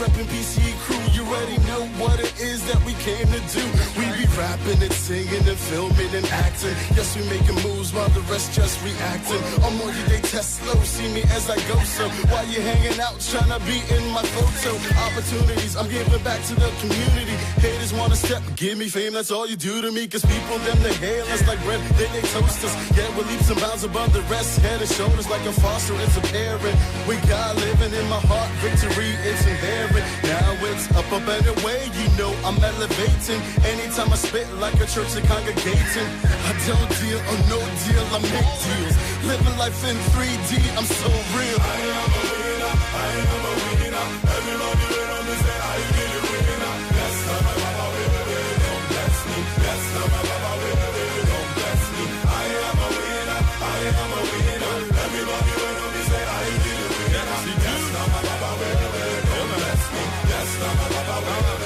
Reppin' PC crew, you already know what it is that we came to do. We be rapping and singing and filming and acting. Yes, we making moves while the rest just reacting. I'm on you, they test slow, see me as I go. So while you hanging out, trying to be in my photo opportunities, I'm giving back to the community. Haters wanna step, give me fame, that's all you do to me. Cause people, them, they hail us like bread, they toast us. Yeah, we're leaps and bounds above the rest, head and shoulders like a foster, it's a parent. We got living in my heart, victory, it's inherent. Now it's up and away, you know I'm elevating. Anytime I spit like a church and congregating. I don't deal or no deal, I make deals. Living life in 3D, I'm so real. I am a winner, I am a winner. Everybody around me say I be a winner. Yes, I'm a baba winner, don't bless me. Yes, I'm a baba winner, don't bless me. I am a winner, I am a winner. Everybody around me say I be a winner. Yes, I'm a baba winner, don't bless me. Yes, I'm a baba winner.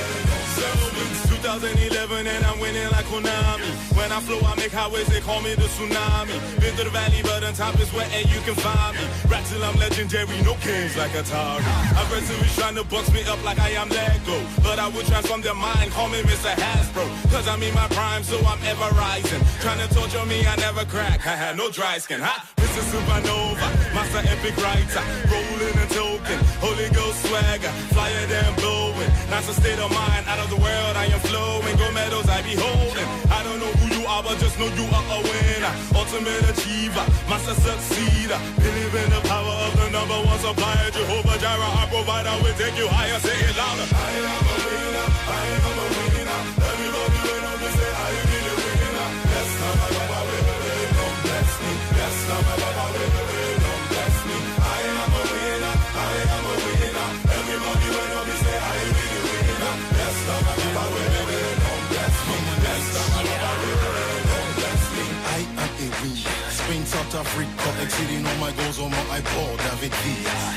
2011 and I'm winning like Konami. When I flow, I make highways, they call me the tsunami. Been through the valley, but on top is where you can find me. Rap till I'm legendary, no games like Atari. I've read series trying to box me up like I am Lego. But I would transform their mind, call me Mr. Hasbro. Cause I'm in my prime, so I'm ever rising. Trying to torture me, I never crack. I had no dry skin, huh? Mr. Supernova, master epic writer. Rolling and token, Holy Ghost swagger. Flyer than blowing. That's a state of mind, out of the world I am flowing. Gold medals I be holding. I don't know who you are, but just know you are a winner. Ultimate achiever, master succeeder. Believe in the power of the number one supplier. Jehovah Jireh, our provider, will take you higher. Say it louder. I am a winner, I am a winner. Everybody when I say I be the winner. Yes, I'm a baba winner, don't bless me. Yes, I'm a baba winner, don't bless me. I am a winner, I am a winner. Everybody when I say I be the winner. Yes, I'm a baba winner, don't bless me. Yes, I'm a baba winner, don't bless me. I am a winner. Spain, South Africa, exceeding all my goals on my eyeball, David D.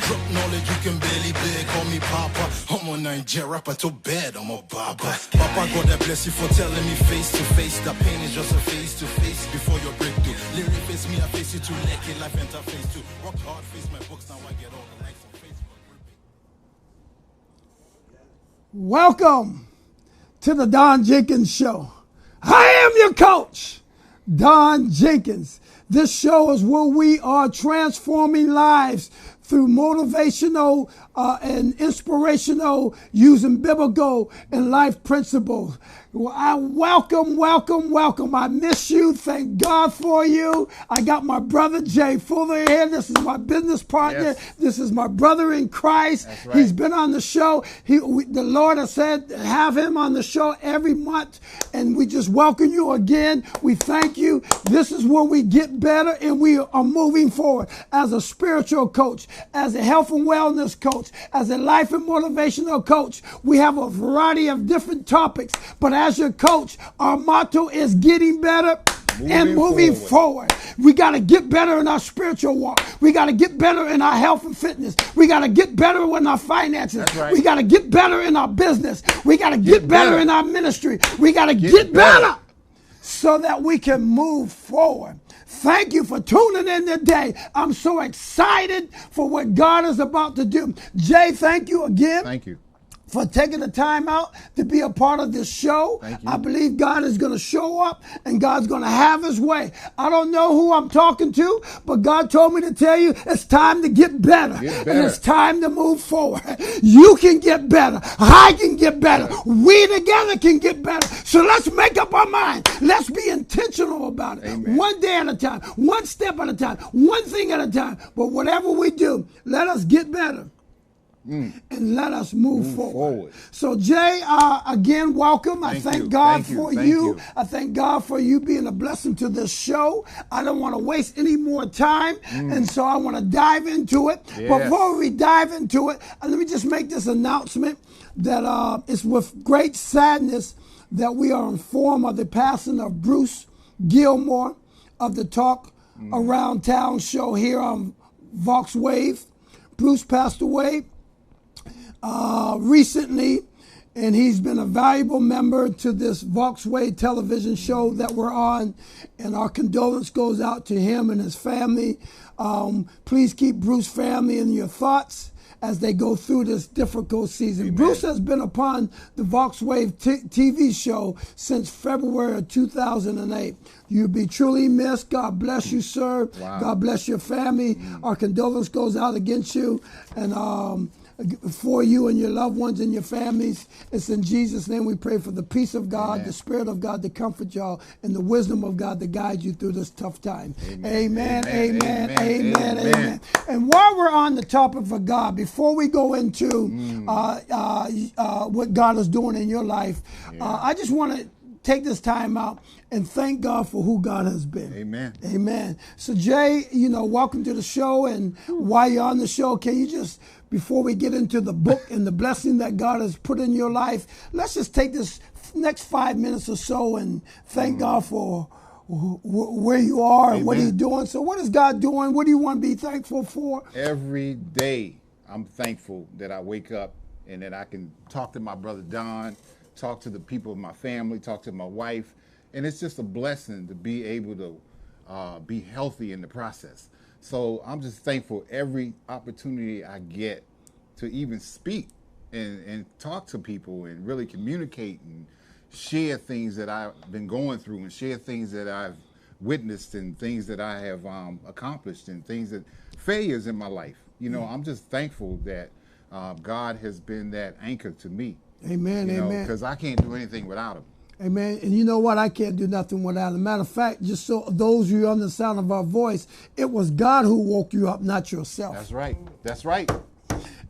Drop knowledge, you can barely bear, call me Papa. I'm a Nigeria rapper to bed, I'm a Baba. Papa, God, I bless you for telling me face to face. That pain is just a face to face before your breakthrough. Lyric face me, I face you to lucky life interface too. Rock hard, face my books, now I get all the likes on Facebook. Welcome to the Don Jenkins Show. I am your coach, Don Jenkins. This show is where we are transforming lives through motivational and inspirational, using biblical and life principles. Well, I welcome. I miss you. Thank God for you. I got my brother Jay Fuller here. This is my business partner. Yes. This is my brother in Christ. That's right. He's been on the show. The Lord has said, have him on the show every month. And we just welcome you again. We thank you. This is where we get better and we are moving forward as a spiritual coach, as a health and wellness coach, as a life and motivational coach. We have a variety of different topics, but as your coach, our motto is getting better and moving forward. We got to get better in our spiritual walk. We got to get better in our health and fitness. We got to get better in our finances. Right. We got to get better in our business. We got to get better in our ministry. We got to get better so that we can move forward. Thank you for tuning in today. I'm so excited for what God is about to do. Jay, thank you again. Thank you for taking the time out to be a part of this show. I believe God is going to show up and God's going to have his way. I don't know who I'm talking to, but God told me to tell you it's time to get better. And it's time to move forward. You can get better. I can get better. We together can get better. So let's make up our mind. Let's be intentional about it. Amen. One day at a time, one step at a time, one thing at a time. But whatever we do, let us get better. And let us move forward. So Jay, again, welcome. I thank God for you. I thank God for you being a blessing to this show. I don't want to waste any more time, and so I want to dive into it. Yes. Before we dive into it, let me just make this announcement that it's with great sadness that we are informed of the passing of Bruce Gilmore of the Talk Around Town show here on Vox Wave. Bruce passed away recently, and he's been a valuable member to this Vox Wave television show that we're on, and our condolence goes out to him and his family. Please keep Bruce's family in your thoughts as they go through this difficult season. Amen. Bruce has been upon the Vox Wave TV show since February of 2008. You'll be truly missed. God bless you, sir. Wow. God bless your family. Our condolence goes out against you and for you and your loved ones and your families. It's in Jesus' name we pray for the peace of God, Amen. The Spirit of God to comfort y'all, and the wisdom of God to guide you through this tough time. Amen, amen, amen, amen. And while we're on the topic of God, before we go into what God is doing in your life, I just want to take this time out and thank God for who God has been. Amen. Amen. So Jay, welcome to the show. And while you're on the show, can you just, before we get into the book and the blessing that God has put in your life, let's just take this next 5 minutes or so and thank God for where you are and what he's doing. So what is God doing? What do you want to be thankful for? Every day I'm thankful that I wake up and that I can talk to my brother Don, talk to the people of my family, talk to my wife. And it's just a blessing to be able to be healthy in the process. So I'm just thankful every opportunity I get to even speak and talk to people and really communicate and share things that I've been going through and share things that I've witnessed and things that I have accomplished and things that failures in my life. I'm just thankful that God has been that anchor to me. Amen, amen. Because I can't do anything without him. Amen. And you know what? I can't do nothing without him. Matter of fact, just so those of you on the sound of our voice, it was God who woke you up, not yourself. That's right. That's right.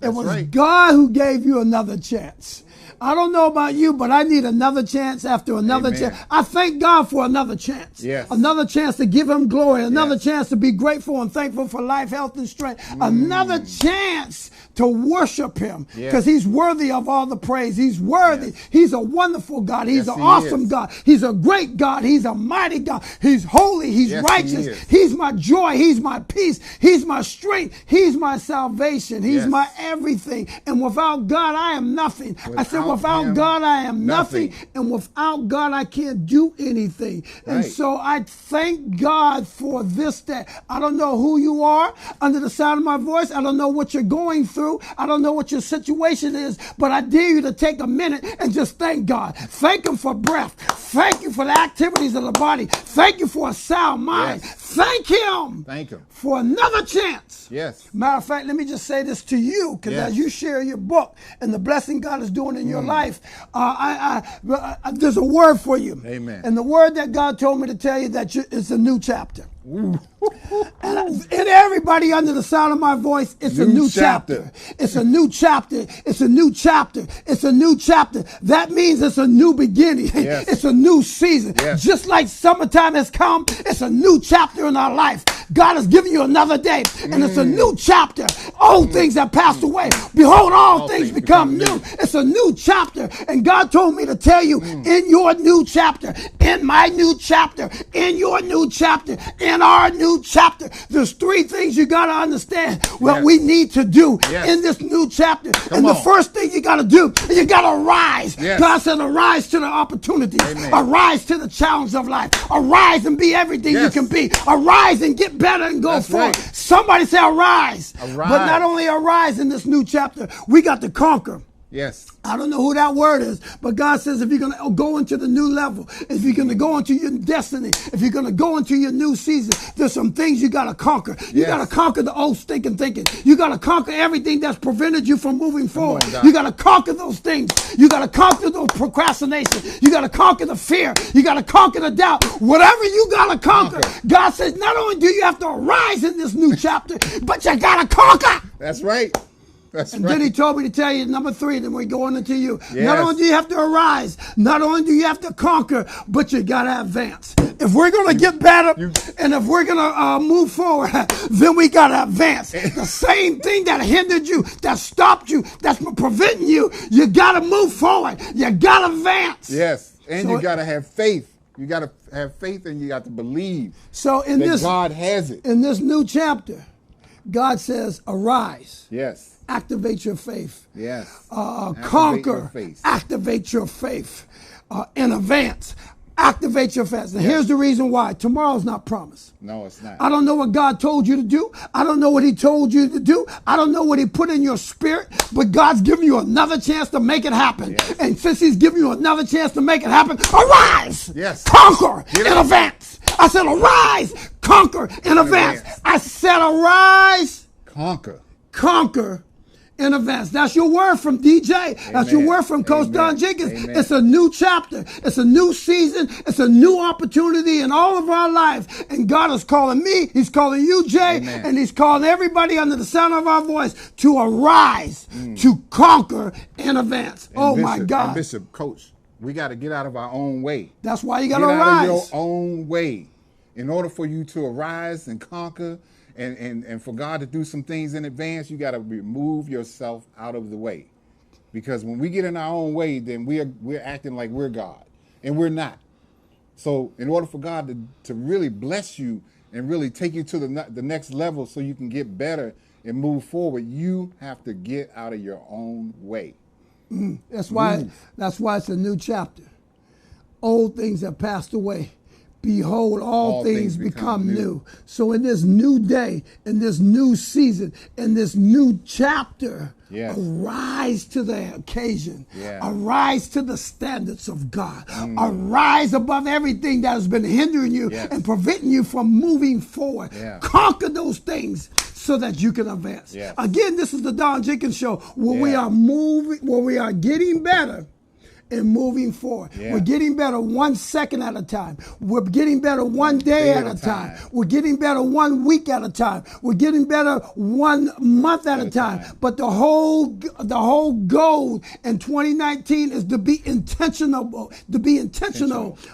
It was God who gave you another chance. I don't know about you, but I need another chance after another chance. I thank God for another chance. Yes. Another chance to give him glory. Another chance to be grateful and thankful for life, health, and strength. Another chance to worship him because he's worthy of all the praise. He's worthy. He's a wonderful God. He's an awesome God. He's a great God. He's a mighty God. He's holy. He's righteous. He's my joy. He's my peace. He's my strength. He's my salvation. He's my everything. And without God, I am nothing. I said, without God, I am nothing. And without God, I can't do anything. Right. And so I thank God for this day. I don't know who you are under the sound of my voice. I don't know what you're going through. I don't know what your situation is, but I dare you to take a minute and just thank God. Thank him for breath. Thank you for the activities of the body. Thank you for a sound mind. Thank him. Thank him for another chance. Yes. Matter of fact, let me just say this to you, because as you share your book and the blessing God is doing in your life, there's a word for you. Amen. And the word that God told me to tell you that it's a new chapter. And everybody under the sound of my voice, it's a new chapter. It's a new chapter. It's a new chapter. It's a new chapter. That means it's a new beginning. Yes. It's a new season. Yes. Just like summertime has come, it's a new chapter in our life. God has given you another day, and it's a new chapter. Old things have passed away. Behold, all things become new. It's a new chapter. And God told me to tell you, in your new chapter, in my new chapter, in your new chapter, in our new chapter, there's three things you got to understand what we need to do in this new chapter. The first thing you got to do, you got to arise. God said, arise to the opportunities. Arise to the challenge of life. Arise and be everything you can be. Arise and get better and go forward. Somebody say arise. But not only arise in this new chapter, we got to conquer. Yes. I don't know who that word is, but God says if you're going to go into the new level, if you're going to go into your destiny, if you're going to go into your new season, there's some things you got to conquer. You got to conquer the old stinking thinking. You got to conquer everything that's prevented you from moving forward. You got to conquer those things. You got to conquer those procrastination. You got to conquer the fear. You got to conquer the doubt. Whatever you got to conquer. God says not only do you have to arise in this new chapter, but you got to conquer. That's right. That's and right. then he told me to tell you number 3, then we're going into you. Yes. Not only do you have to arise, not only do you have to conquer, but you got to advance. If we're going to get better and if we're going to move forward, then we got to advance. The same thing that hindered you, that stopped you, that's preventing you, you got to move forward. You got to advance. Yes, and So you got to have faith. You got to have faith and you got to believe So in that this God has it. in this new chapter, God says, arise. Yes, Activate your faith. yes. Conquer. your faith. Activate your faith. In advance. Activate your faith. And here's the reason why. Tomorrow's not promised. No, it's not. I don't know what God told you to do. I don't know what he told you to do. I don't know what he put in your spirit, but God's giving you another chance to make it happen. Yes. And since he's giving you another chance to make it happen, arise. Yes. Conquer Get in up. advance. I said arise. Conquer in advance. advance. I said arise. Conquer. Conquer in advance. That's your word from DJ. That's your Amen. word from Coach Amen. Don Jenkins. Amen. It's a new chapter. It's a new season. It's a new opportunity in all of our lives. And God is calling me. He's calling you, Jay. Amen. And he's calling everybody under the sound of our voice to arise, to conquer in advance. And Oh, my Bishop, God. and Bishop, Coach, we got to get out of our own way. That's why you got Get to out of arise. your own way. In order for you to arise and conquer and for God to do some things in advance, you got to remove yourself out of the way. Because when we get in our own way, then we're acting like we're God, and we're not. So in order for God to really bless you and really take you to the next level so you can get better and move forward, you have to get out of your own way. That's why it's a new chapter. Old things have passed away. Behold, all things become new. So in this new day, in this new season, in this new chapter, Yes. arise to the occasion. Yeah. Arise to the standards of God. Arise above everything that has been hindering you Yes. and preventing you from moving forward. Yeah. Conquer those things so that you can advance. Yes. Again, this is the Don Jenkins Show where we Yeah. are moving, where we are getting better and moving forward. Yeah. We're getting better 1 second at a time. We're getting better 1 day at a time. We're getting better 1 week at a time. We're getting better 1 month at a time. But the whole goal in 2019 is to be intentional,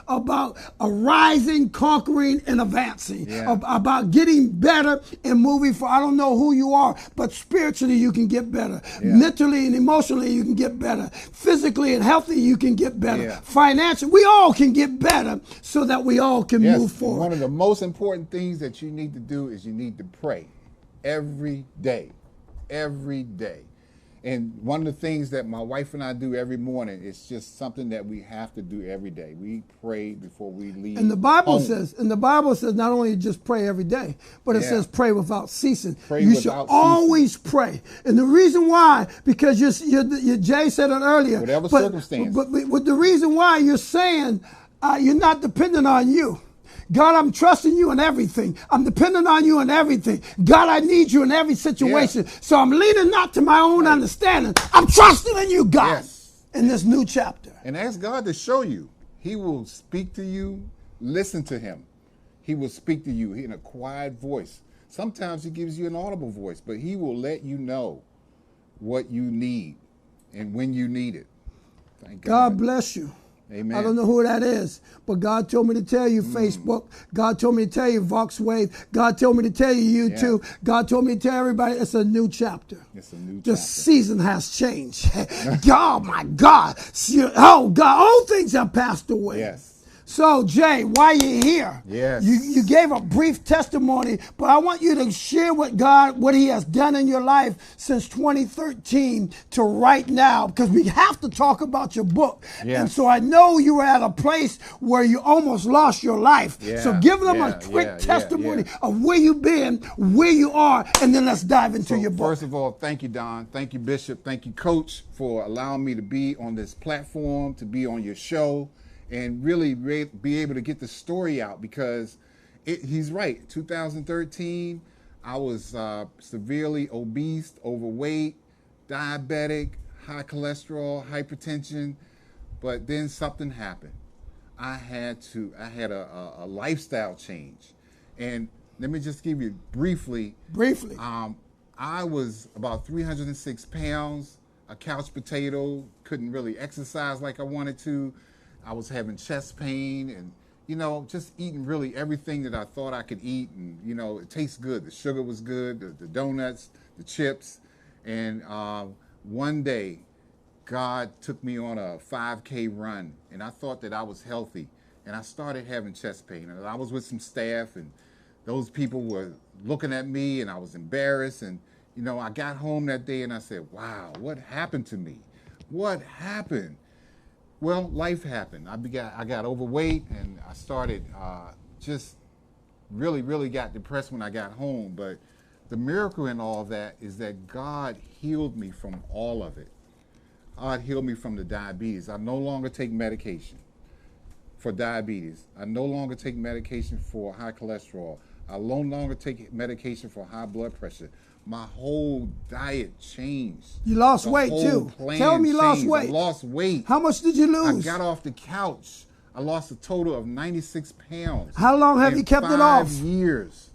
about arising, conquering, and advancing. Yeah. About getting better and moving forward. I don't know who you are, but spiritually you can get better. Yeah. Mentally and emotionally you can get better. Physically and healthy you can get better. Yeah. Financially, we all can get better so that we all can Yes, move and forward. one of the most important things that you need to do is you need to pray every day. Every day. And one of the things that my wife and I do every morning is just something that we have to do every day. We pray before we leave. And the Bible home. says not only just pray every day, but it Yeah. says pray without ceasing. Pray You without should ceasing. always pray. And the reason why, because Jay said it earlier. Whatever but, circumstance. But the reason why you're saying you're not dependent on you. God, I'm trusting you in everything. I'm dependent on you in everything. God, I need you in every situation. Yeah. So I'm leaning not to my own understanding. I'm trusting in you, God, Yes. in this new chapter. And ask God to show you. He will speak to you. Listen to him. He will speak to you in a quiet voice. Sometimes he gives you an audible voice, but he will let you know what you need and when you need it. Thank God bless you. Amen. I don't know who that is, but God told me to tell you Facebook. God told me to tell you VoxWave. God told me to tell you YouTube. Yeah. God told me to tell everybody it's a new chapter. It's a new The chapter. season has changed. God, my God. Oh, God, all things have passed away. Yes. So, Jay, why you here? Yes. You gave a brief testimony, but I want you to share with God what he has done in your life since 2013 to right now, because we have to talk about your book. Yes. And so I know you were at a place where you almost lost your life. Yeah, So give them yeah, a quick yeah, testimony yeah. of where you've been, where you are, and then let's dive into your book. First of all, thank you, Don. Thank you, Bishop. Thank you, Coach, for allowing me to be on this platform, to be on your show, and really be able to get the story out, because he's right. 2013, I was severely obese, overweight, diabetic, high cholesterol, hypertension, but then something happened. I had a lifestyle change. And let me just give you briefly. I was about 306 pounds, a couch potato, couldn't really exercise like I wanted to. I was having chest pain and, just eating really everything that I thought I could eat. And, it tastes good. The sugar was good, the donuts, the chips. And one day, God took me on a 5K run, and I thought that I was healthy. And I started having chest pain. And I was with some staff, and those people were looking at me, and I was embarrassed. And, I got home that day, and I said, wow, what happened to me? What happened? Well, life happened. I got overweight, and I started just really, really got depressed when I got home. But the miracle in all of that is that God healed me from all of it. God healed me from the diabetes. I no longer take medication for diabetes. I no longer take medication for high cholesterol. I no longer take medication for high blood pressure. My whole diet changed. You lost weight too. Tell me you lost weight. I lost weight. How much did you lose? I got off the couch. I lost a total of 96 pounds. How long have you kept it off? 5 years.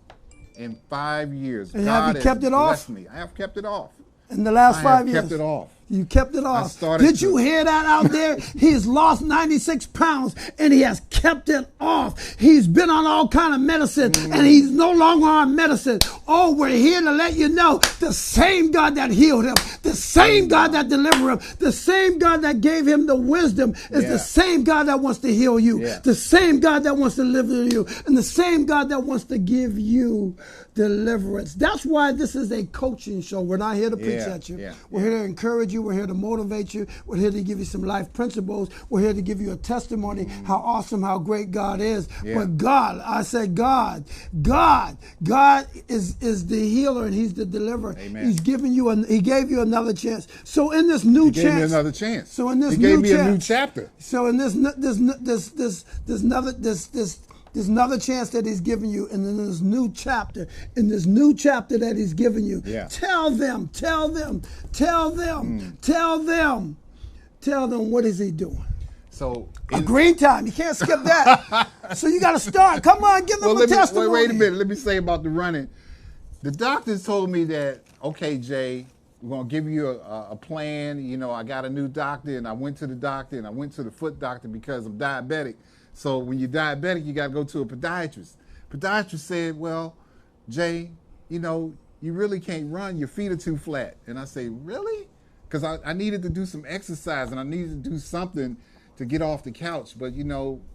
In 5 years. And God have you kept it off? Blessed me. I have kept it off. In the last 5 years? I have kept it off. You kept it off. Did you hear that out there? He's lost 96 pounds and he has kept it off. He's been on all kind of medicine and he's no longer on medicine. Oh, we're here to let you know the same God that healed him, the same God that delivered him, the same God that gave him the wisdom is the same God that wants to heal you, the same God that wants to deliver you, and the same God that wants to give you deliverance. That's why this is a coaching show. We're not here to preach at you. We're here to encourage you. We're here to motivate you. We're here to give you some life principles. We're here to give you a testimony how awesome, how great God is. But God, I said God is the healer and he's the deliverer. Amen. He's giving you he gave you another chance. So in this new chance, he gave me another chance. So in this he new gave me chance, a new chapter. So in this there's another chance that he's giving you, and in this new chapter that he's giving you, tell them, what is he doing? So a green time, you can't skip that. So you got to start. Come on, give them a testimony. Wait a minute, let me say about the running. The doctors told me that, okay, Jay, we're going to give you a plan. I got a new doctor, and I went to the doctor, and I went to the foot doctor because I'm diabetic. So when you're diabetic, you got to go to a podiatrist. Podiatrist said, well, Jay, you really can't run. Your feet are too flat. And I say, really? Because I needed to do some exercise and I needed to do something to get off the couch. But,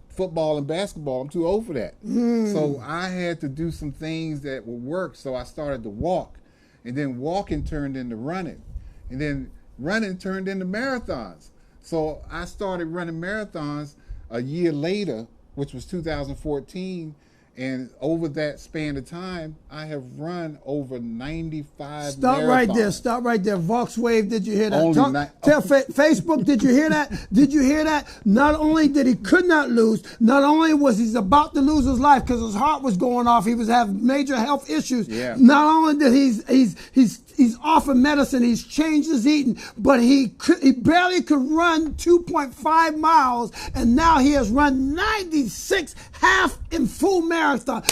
football and basketball, I'm too old for that. So I had to do some things that would work. So I started to walk. And then walking turned into running. And then running turned into marathons. So I started running marathons a year later, which was 2014, and over that span of time, I have run over 95 Stop marathons. Stop right there. Volkswagen, did you hear that? Tell Facebook, did you hear that? Did you hear that? Not only did he could not lose, not only was he about to lose his life because his heart was going off, he was having major health issues. Yeah. Not only did he's off of medicine, he's changed his eating, but he barely could run 2.5 miles, and now he has run 96 half and full marathon.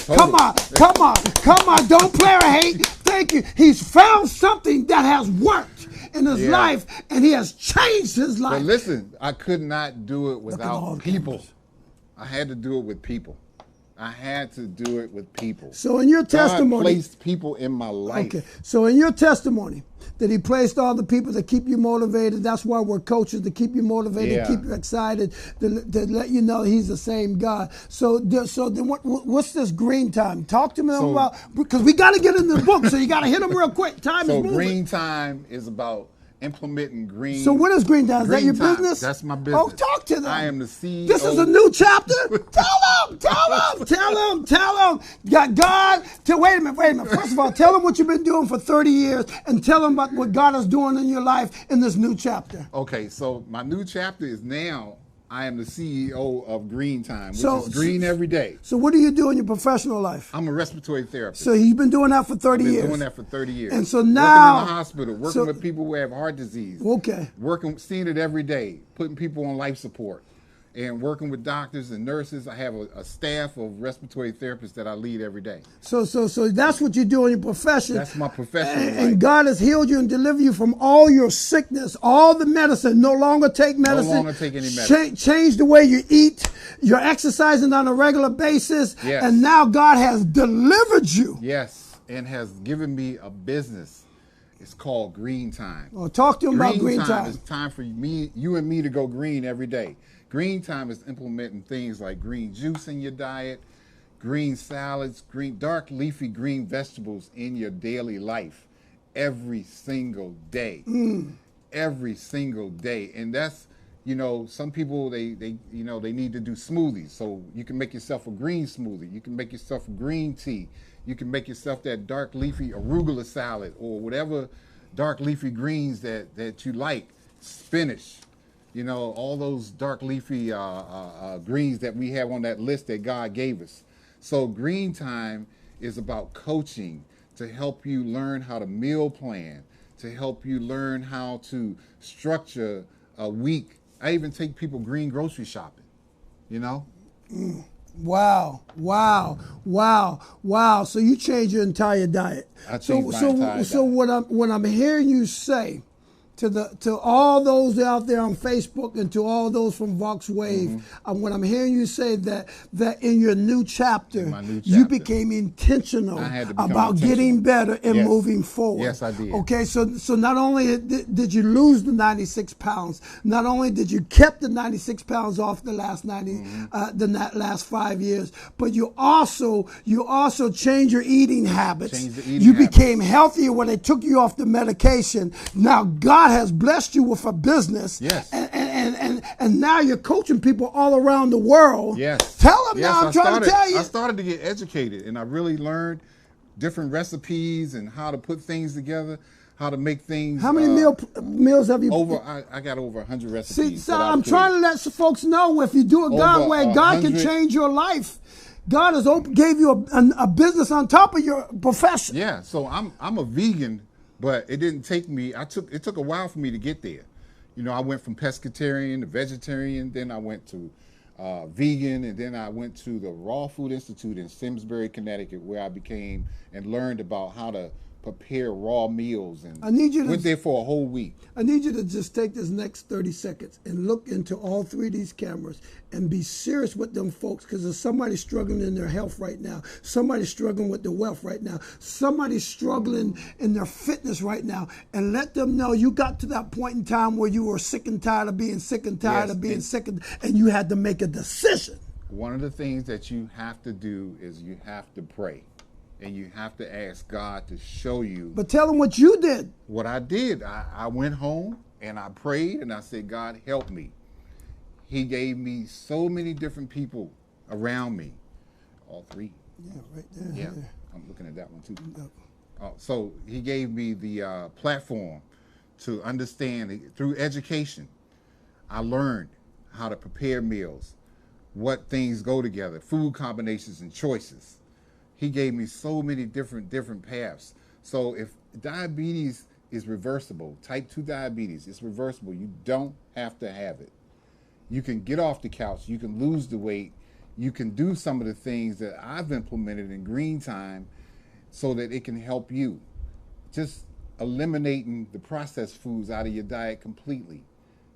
Come on. Don't play or hate. Thank you. He's found something that has worked in his life, and he has changed his life. But listen, I could not do it without people. I had to do it with people. I had to do it with people. So in your testimony, God placed people in my life. Okay. So in your testimony, that he placed all the people that keep you motivated. That's why we're coaches, to keep you motivated, keep you excited, to let you know he's the same God. So then what's this green time? Talk to me about, because we got to get into the book, so you got to hit them real quick. Time is moving. So green time is about implementing green. So what is green time? Is that your business? That's my business. Oh, talk to them. I am the CEO. This is a new chapter. Tell them. God, wait a minute. First of all, tell them what you've been doing for 30 years and tell them about what God is doing in your life in this new chapter. Okay, so my new chapter is now I am the CEO of Green Time, which is green every day. So what do you do in your professional life? I'm a respiratory therapist. So you've been doing that for 30 years? I've been doing that for 30 years. And so now... Working in the hospital, working with people who have heart disease. Okay. Seeing it every day, putting people on life support. and working with doctors and nurses. I have a staff of respiratory therapists that I lead every day. So that's what you do in your profession. That's my profession. And God has healed you and delivered you from all your sickness, all the medicine. No longer take medicine. No longer take any medicine. Change the way you eat. You're exercising on a regular basis. Yes. And now God has delivered you. Yes, and has given me a business. It's called Green Time. Well, talk to him about Green Time. It's time for you and me to go green every day. Green Time is implementing things like green juice in your diet, green salads, dark leafy green vegetables in your daily life every single day. Every single day. And that's, some people they need to do smoothies. So you can make yourself a green smoothie. You can make yourself a green tea. You can make yourself that dark leafy arugula salad or whatever dark leafy greens that you like. Spinach. All those dark leafy greens that we have on that list that God gave us. So Green Time is about coaching to help you learn how to meal plan, to help you learn how to structure a week. I even take people green grocery shopping, Wow. So you change your entire diet. I changed my entire diet. So what I'm hearing you say to all those out there on Facebook and to all those from Vox Wave, when I'm hearing you say that in your new chapter, you became intentional about getting better and moving forward. Yes, I did. Okay, so not only did you lose the 96 pounds, not only did you kept the 96 pounds off the last last 5 years, but you also changed your eating habits. You became healthier when they took you off the medication. Now God has blessed you with a business. Yes. And now you're coaching people all around the world. Yes. Tell them now. I'm trying to tell you. I started to get educated, and I really learned different recipes and how to put things together, how to make things. How many meals have you? I got over 100 recipes. See, so I'm trying to let some folks know if you do it God's way, God can change your life. God has gave you a business on top of your profession. Yeah. So I'm a vegan. But it didn't take me. It took a while for me to get there. I went from pescatarian to vegetarian. Then I went to vegan, and then I went to the Raw Food Institute in Simsbury, Connecticut, where I became and learned about how to prepare raw meals. And went there for a whole week. I need you to just take this next 30 seconds and look into all three of these cameras and be serious with them folks, because there's somebody struggling in their health right now. Somebody's struggling with their wealth right now. Somebody's struggling in their fitness right now. And let them know you got to that point in time where you were sick and tired of being sick and tired of being sick, and you had to make a decision. One of the things that you have to do is you have to pray. And you have to ask God to show you. But tell them what you did. What I did, I went home and I prayed and I said, God, help me. He gave me so many different people around me. All three. Yeah, right there. Yeah, I'm looking at that one too. So he gave me the platform to understand through education. I learned how to prepare meals, what things go together, food combinations and choices. He gave me so many different paths. So if diabetes is reversible, type 2 diabetes, it's reversible. You don't have to have it. You can get off the couch. You can lose the weight. You can do some of the things that I've implemented in Green Time so that it can help you. Just eliminating the processed foods out of your diet completely,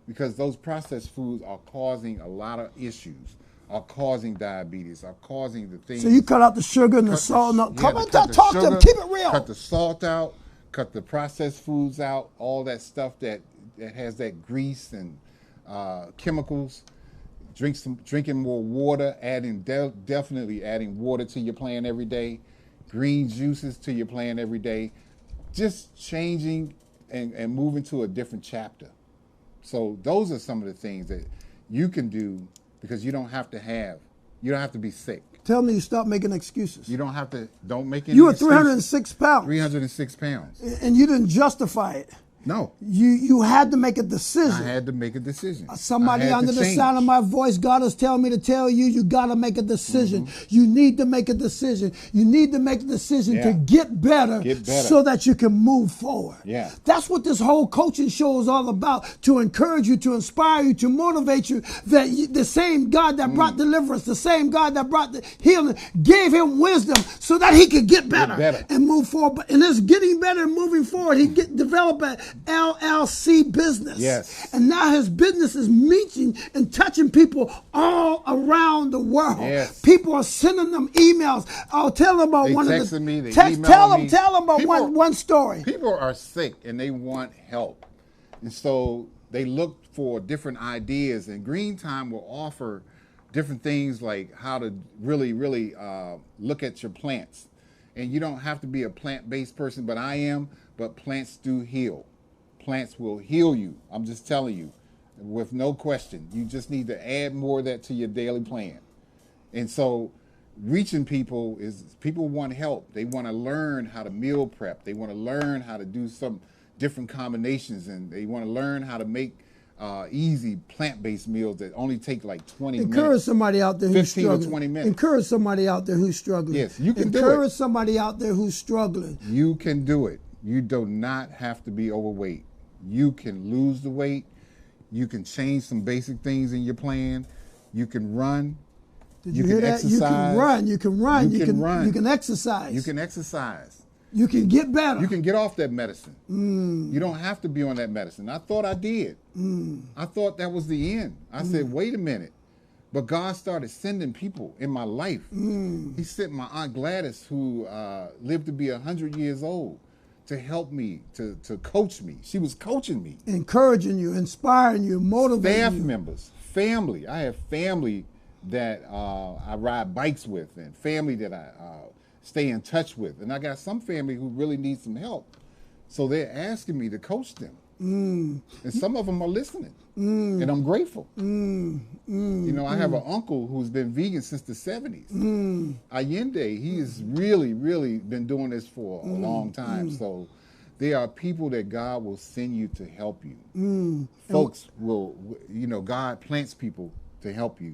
because those processed foods are causing a lot of issues. Are causing diabetes, are causing the things. So you cut out the sugar and the salt. Come on, talk to them. Keep it real. Cut the salt out, cut the processed foods out, all that stuff that has that grease and chemicals. Drinking more water, definitely adding water to your plan every day, green juices to your plan every day. Just changing and moving to a different chapter. So those are some of the things that you can do, because you don't have to be sick. Tell me you stop making excuses. You don't make any You were excuses. 306 pounds. 306 pounds. And you didn't justify it. No. You had to make a decision. I had to make a decision. Somebody under the sound of my voice, God is telling me to tell you, you got to make a decision. You need to make a decision. You need to make a decision to get better so that you can move forward. Yeah. That's what this whole coaching show is all about, to encourage you, to inspire you, to motivate you, that the same God that brought deliverance, the same God that brought the healing, gave him wisdom so that he could get better and move forward. And it's getting better and moving forward. He developed an LLC business. Yes. And now his business is reaching and touching people all around the world. Yes. People are sending them emails. I'll tell them about one of the me, they tell them about one story. People are sick and they want help. And so they look for different ideas, and Green Time will offer different things like how to really look at your plants. And you don't have to be a plant-based person, but I am, but plants do heal. Plants will heal you. I'm just telling you, with no question. You just need to add more of that to your daily plan. And so reaching people is, people want help. They want to learn how to meal prep. They want to learn how to do some different combinations, and they want to learn how to make easy plant-based meals that only take like 20 minutes. Encourage somebody out there who's 15 struggling. or 20 minutes. Encourage somebody out there who's struggling. Yes, you can do it. Encourage somebody out there who's struggling. You can do it. You do not have to be overweight. You can lose the weight. You can change some basic things in your plan. You can run. Did you hear that? Exercise. You can run. You can run. You can run. You can exercise. You can exercise. You can get better. You can get off that medicine. You don't have to be on that medicine. I thought I did. I thought that was the end. I said, wait a minute. But God started sending people in my life. He sent my Aunt Gladys, who lived to be 100 years old, to help me, to coach me. She was coaching me. Encouraging you, inspiring you, motivating you. Staff members, family. I have family that I ride bikes with, and family that I stay in touch with. And I got some family who really need some help. So they're asking me to coach them. And some of them are listening. And I'm grateful. You know, I have an uncle who's been vegan since the 70s. Allende, he has really been doing this for a long time. So there are people that God will send you to help you. Folks will, you know, God plants people to help you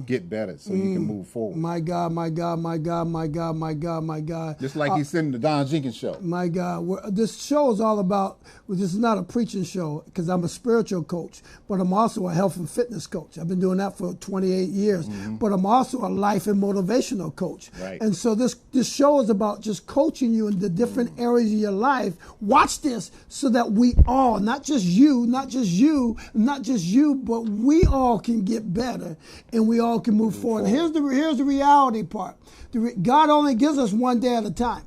get better so you can move forward. My God, my God, my God, my God, my God, my God. Just like he's sending the Don Jenkins show. My God, this show is all about, well, this is not a preaching show because I'm a spiritual coach, but I'm also a health and fitness coach. I've been doing that for 28 years, but I'm also a life and motivational coach. Right. And so this show is about just coaching you in the different areas of your life. Watch this so that we all, not just you, but we all can get better and we all can move forward. Here's the reality part. God only gives us one day at a time.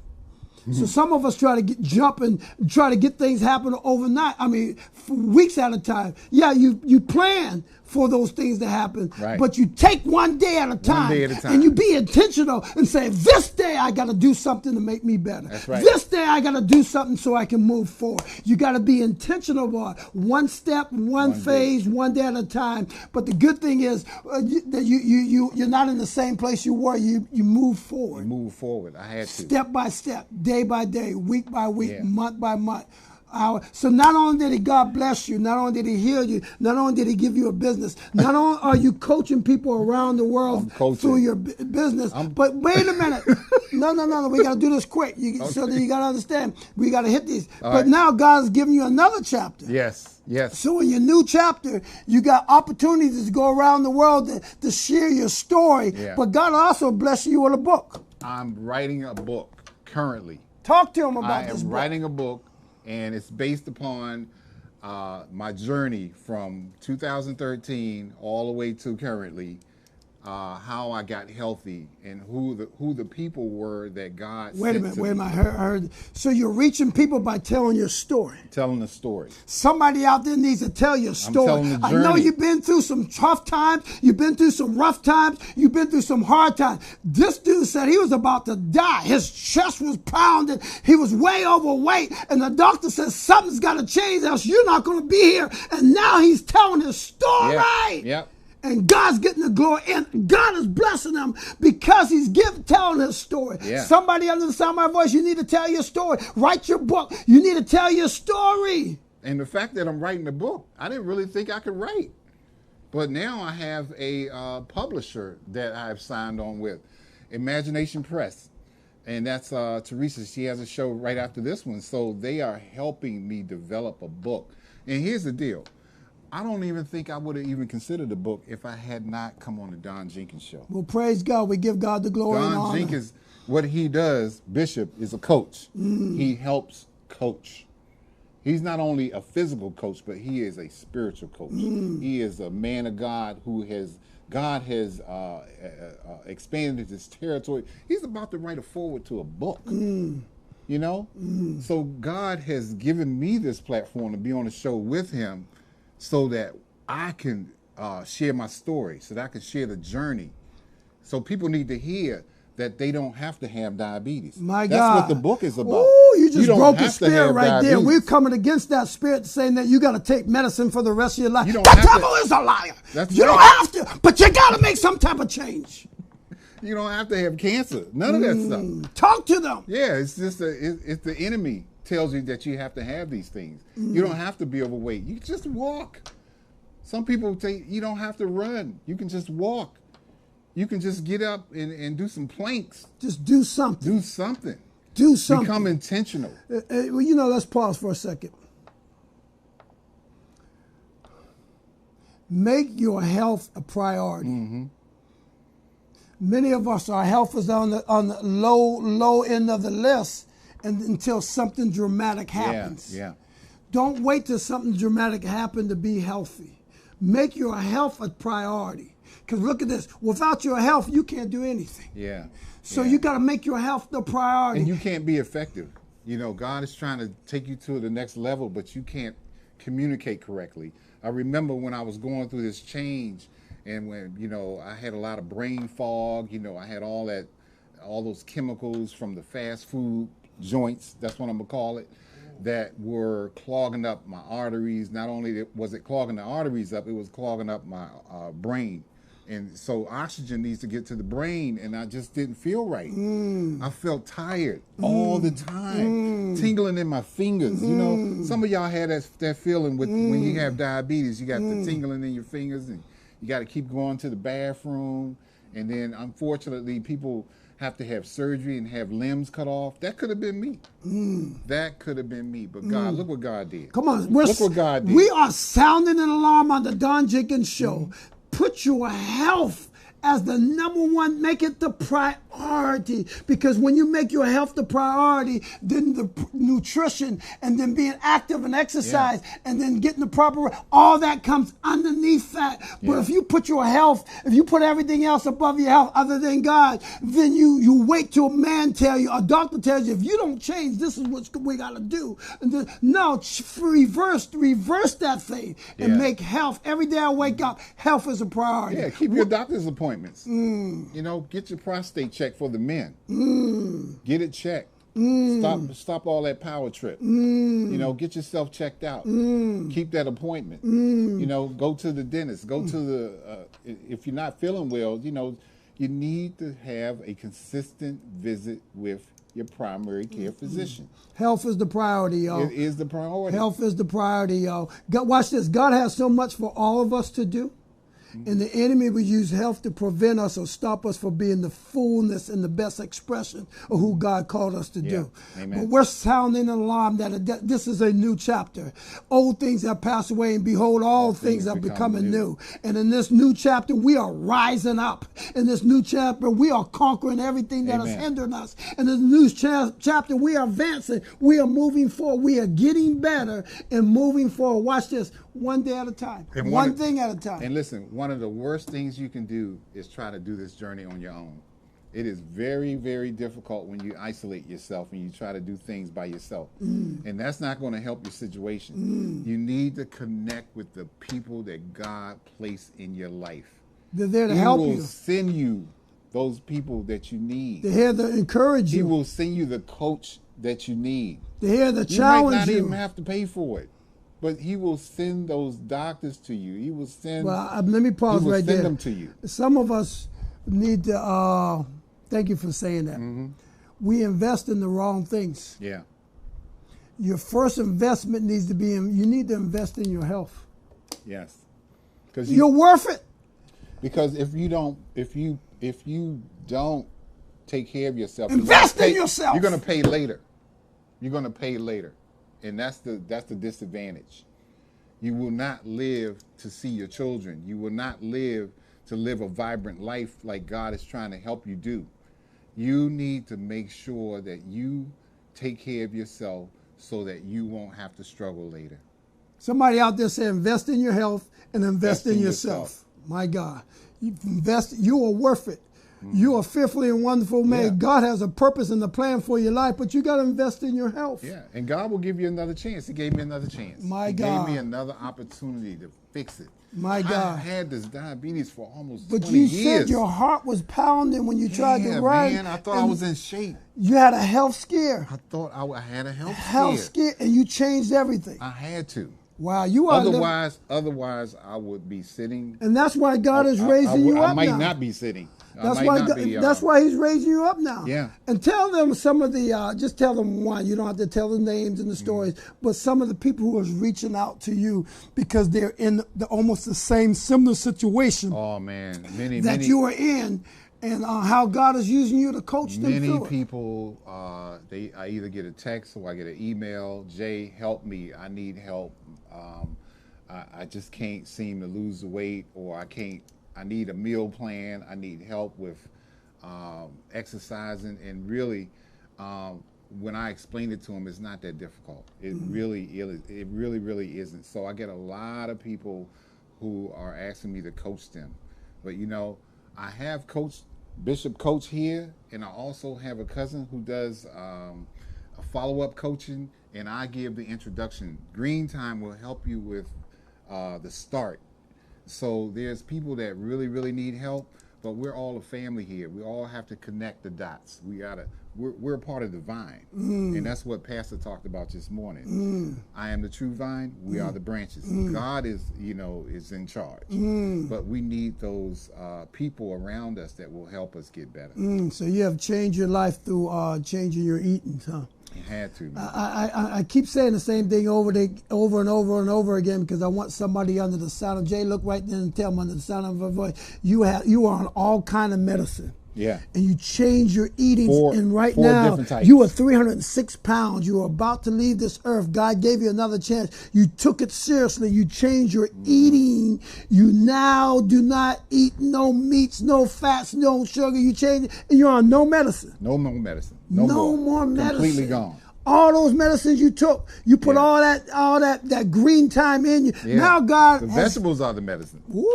So some of us try to jump and try to get things happen overnight. I mean, for weeks at a time. Yeah, you plan for those things to happen, but you take one day at a time. 1 day at a time. And you be intentional and say, this day I got to do something to make me better. That's right. This day I got to do something so I can move forward. You got to be intentional about it. One step, one phase, 1 day at a time. But the good thing is that you're not in the same place you were. You move forward. You move forward. I had to. Step by step, day by day, week by week, month by month. So not only did God bless you, not only did he heal you, not only did he give you a business, not only are you coaching people around the world through your business, but wait a minute. No, we got to do this quick. So that you got to understand, we got to hit these. But now God's giving you another chapter. Yes. So in your new chapter, you got opportunities to go around the world to share your story, but God also bless you with a book. I'm writing a book currently. Talk to him about this book. I am writing a book. And it's based upon my journey from 2013 all the way to currently, how I got healthy and who the people were that God Wait a sent minute. to I heard. So you're reaching people by telling your story. Telling the story. Somebody out there needs to tell your story. I'm telling the journey. I know you've been through some tough times. You've been through some rough times. You've been through some hard times. This dude said he was about to die. His chest was pounding. He was way overweight. And the doctor said something's got to change else you're not going to be here. And now he's telling his story. Yep. And God's getting the glory, and God is blessing him because he's telling his story. Somebody under the sound of my voice, you need to tell your story. Write your book. You need to tell your story. And the fact that I'm writing a book, I didn't really think I could write. But now I have a publisher that I've signed on with, Imagination Press. And that's Teresa. She has a show right after this one. So they are helping me develop a book. And here's the deal. I don't even think I would have even considered the book if I had not come on the Don Jenkins show. Well, praise God. We give God the glory and honor. Don Jenkins, what he does, Bishop, is a coach. He helps coach. He's not only a physical coach, but he is a spiritual coach. He is a man of God God has expanded his territory. He's about to write a foreword to a book. You know? So God has given me this platform to be on the show with him so that I can share my story, so that I can share the journey. So people need to hear that they don't have to have diabetes. My That's God. what the book is about. Ooh, you just don't broke the have to spirit have right there. diabetes. We're coming against that spirit saying that you got to take medicine for the rest of your life. You don't That have to- devil is a liar. That's You don't right. have to, but you got to make some type of change. You don't have to have cancer. None of that stuff. Talk to them. Yeah, it's just it's the enemy tells you that you have to have these things. You don't have to be overweight. You can just walk. Some people say you don't have to run. You can just walk. You can just get up and do some planks. Just do something. Do something. Do something. Become intentional. Well, you know, let's pause for a second. Make your health a priority. Many of us, our health is on the low end of the list, and until something dramatic happens. Yeah. Don't wait till something dramatic happens to be healthy. Make your health a priority. Because look at this. Without your health, you can't do anything. Yeah. So yeah. you got to make your health the priority. And you can't be effective. You know, God is trying to take you to the next level, but you can't communicate correctly. I remember when I was going through this change, and when, you know, I had a lot of brain fog, you know, I had all those chemicals from the fast food joints, that's what I'm gonna call it, that were clogging up my arteries. Not only was it clogging the arteries up, it was clogging up my brain. And so oxygen needs to get to the brain, and I just didn't feel right. I felt tired all the time, tingling in my fingers. You know, some of y'all had that feeling with when you have diabetes. You got the tingling in your fingers, and you got to keep going to the bathroom. And then, unfortunately, people have to have surgery and have limbs cut off. That could have been me. That could have been me. But God, look what God did. Come on. Look what God did. We are sounding an alarm on the Don Jenkins Show. Put your health as the number one, make it the priority. Because when you make your health the priority, then the nutrition and then being active and exercise and then getting the proper, all that comes underneath that. But if you put your health, if you put everything else above your health other than God, then you wait till a man tell you, a doctor tells you, if you don't change, this is what we got to do. And then, no, reverse that thing and make health. Every day I wake up, health is a priority. Yeah, keep your doctor's appointments. You know, get your prostate checked for the men. Get it checked. Stop all that power trip. You know, get yourself checked out. Keep that appointment. You know, go to the dentist. Go to the, if you're not feeling well, you know, you need to have a consistent visit with your primary care physician. Health is the priority, y'all. It is the priority. Health is the priority, y'all. God, watch this. God has so much for all of us to do. And the enemy will use health to prevent us or stop us from being the fullness and the best expression of who God called us to do. Amen. But we're sounding an alarm that this is a new chapter. Old things have passed away, and behold, all things have become new. And in this new chapter, we are rising up. In this new chapter, we are conquering everything that has hindered us. In this new chapter, we are advancing. We are moving forward. We are getting better and moving forward. Watch this. One day at a time. And one thing at a time. And listen, one of the worst things you can do is try to do this journey on your own. It is very, very difficult when you isolate yourself and you try to do things by yourself. And that's not going to help your situation. You need to connect with the people that God placed in your life. They're there to help you. He will send you those people that you need. They're here to encourage you. He will send you the coach that you need. They're here to challenge you. You might not even have to pay for it. But he will send those doctors to you. He will send. Well, let me pause right there. He will send them to you. Some of us need to. Thank you for saying that. We invest in the wrong things. Yeah. Your first investment needs to be you need to invest in your health. Yes. Because You're worth it. Because if you don't take care of yourself, invest in yourself. You're going to pay later. You're going to pay later, and that's the disadvantage. You will not live to see your children. You will not live to live a vibrant life like God is trying to help you do. You need to make sure that you take care of yourself so that you won't have to struggle later. Somebody out there say invest in your health and invest in yourself. My God. You are worth it. You are fearfully and wonderful made. Yeah. God has a purpose and a plan for your life, but you got to invest in your health. Yeah, and God will give you another chance. He gave me another chance. My he God. gave me another opportunity to fix it. My God. I had this diabetes for almost but 20 you years. said your heart was pounding when you tried to ride. Man, I thought I was in shape. You had a health scare. I thought I had a health scare, and you changed everything. I had to. Wow, you are. Otherwise, I would be sitting. And that's why God is raising you up now. I might not be sitting. That's why He's raising you up now. Yeah. And tell them some of the, just tell them one. You don't have to tell the names and the stories, but some of the people who are reaching out to you because they're in almost the same similar situation. Oh man, many you are in, and how God is using you to coach them through it. Many people, I either get a text or I get an email. Jay, help me. I need help. I just can't seem to lose the weight, or I need a meal plan. I need help with exercising, and really, when I explain it to them, it's not that difficult. It really isn't. So I get a lot of people who are asking me to coach them, but I have Bishop Coach here, and I also have a cousin who does a follow-up coaching, and I give the introduction. Green Time will help you with the start. So there's people that really need help, but we're all a family here. We all have to connect the dots. We're a part of the vine, and that's what Pastor talked about this morning. I am the true vine. We are the branches. God is in charge, but we need those people around us that will help us get better. So you have changed your life through changing your eating, huh? You had to. I keep saying the same thing over and over again because I want somebody under the sound of Jay. Look right there and tell them under the sound of her voice. You are on all kind of medicine. Yeah. And you change your eating. And right four now, different types. you are 306 pounds. You are about to leave this earth. God gave you another chance. You took it seriously. You changed your eating. You now do not eat no meats, no fats, no sugar. You change it, and you're on no medicine. No more medicine. No more medicine. Completely gone. All those medicines you took, you put all that green time in you. Yeah. Now God the vegetables are the medicine. Woo!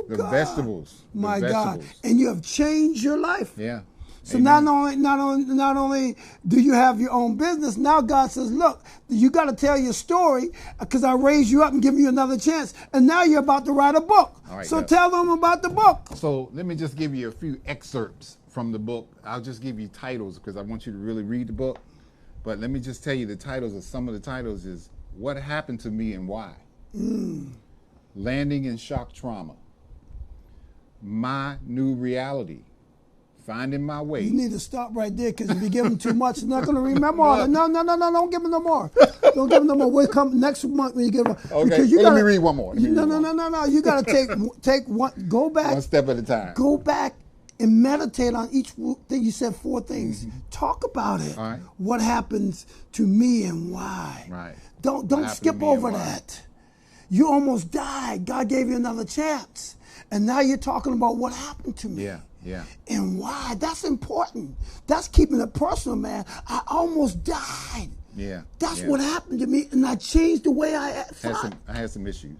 The vegetables. My God. And you have changed your life. Yeah. So not only do you have your own business, now God says, look, you got to tell your story because I raised you up and give you another chance. And now you're about to write a book. So tell them about the book. So let me just give you a few excerpts from the book. I'll just give you titles because I want you to really read the book. But let me just tell you the titles of some of the titles is What Happened to Me and Why. Landing in Shock Trauma. My New Reality. Finding My Way. You need to stop right there because if you give them too much, they're not going to remember all that. No, don't give them no more. Don't give them no more. We'll come next month when you give them. Okay, let me read one more. No. You got to take one. Go back. One step at a time. Go back and meditate on each thing. You said 4 things. Talk about it. All right. What happens to me and why? Right. Don't skip over that. You almost died. God gave you another chance. And now you're talking about what happened to me. Yeah. And why? That's important. That's keeping it personal, man. I almost died. Yeah. That's what happened to me, and I changed the way I thought. I had some issues.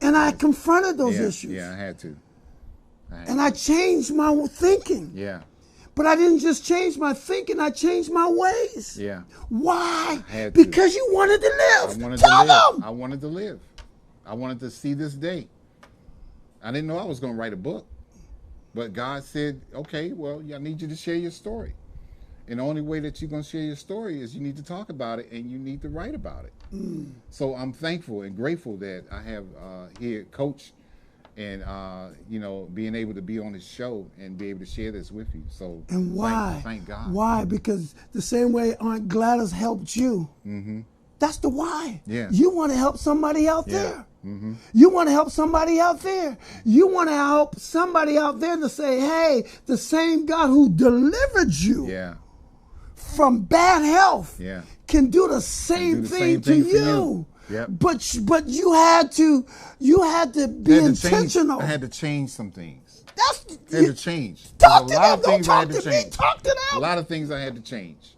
And I confronted those issues. Yeah, I had to. I changed my thinking. Yeah. But I didn't just change my thinking, I changed my ways. Yeah. Why? I had to. Because you wanted to live. I wanted Tell to live. them. I wanted to live. I wanted to see this day. I didn't know I was going to write a book. But God said, okay, well, I need you to share your story. And the only way that you're going to share your story is you need to talk about it and you need to write about it. So I'm thankful and grateful that I have here Coach and you know, being able to be on this show and be able to share this with you. So And why? Thank God. Why? Because the same way Aunt Gladys helped you. Mm-hmm. That's the why. Yeah. You want to help somebody out Yeah. there. Mm-hmm. You want to help somebody out there. You want to help somebody out there to say, hey, the same God who delivered you Yeah. from bad health Yeah. can do the same thing to for you. Yep. But you had to be intentional. I had to change some things. That's I had to change. Talk There's to a lot them. of Don't things I talk had to to me. change. Talk to A them. lot of things I had to change.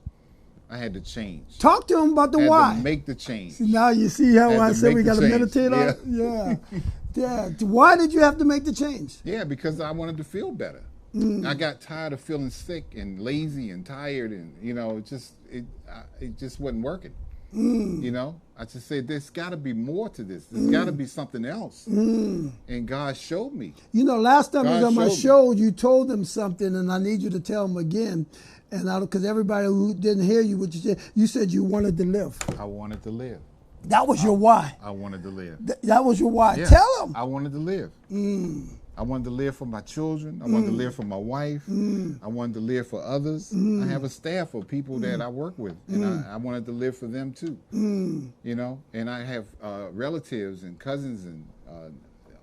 I had to change. Talk to them about the I had why. to make the change. Now you see how Had I to said make we the got to change. meditate on it? Yeah. Yeah. Why did you have to make the change? Yeah, because I wanted to feel better. I got tired of feeling sick and lazy and tired, and you know, it just wasn't working. You know, I just said there's got to be more to this. There's got to be something else. And God showed me. You know, last time I was God on my showed me. show, you told them something, and I need you to tell them again. And because everybody who didn't hear you, what you said you wanted to live. I wanted to live. That was your why. I wanted to live. That was your why. Yeah. Tell them. I wanted to live. I wanted to live for my children. I wanted to live for my wife. I wanted to live for others. I have a staff of people that I work with, and I wanted to live for them too. You know, and I have relatives and cousins and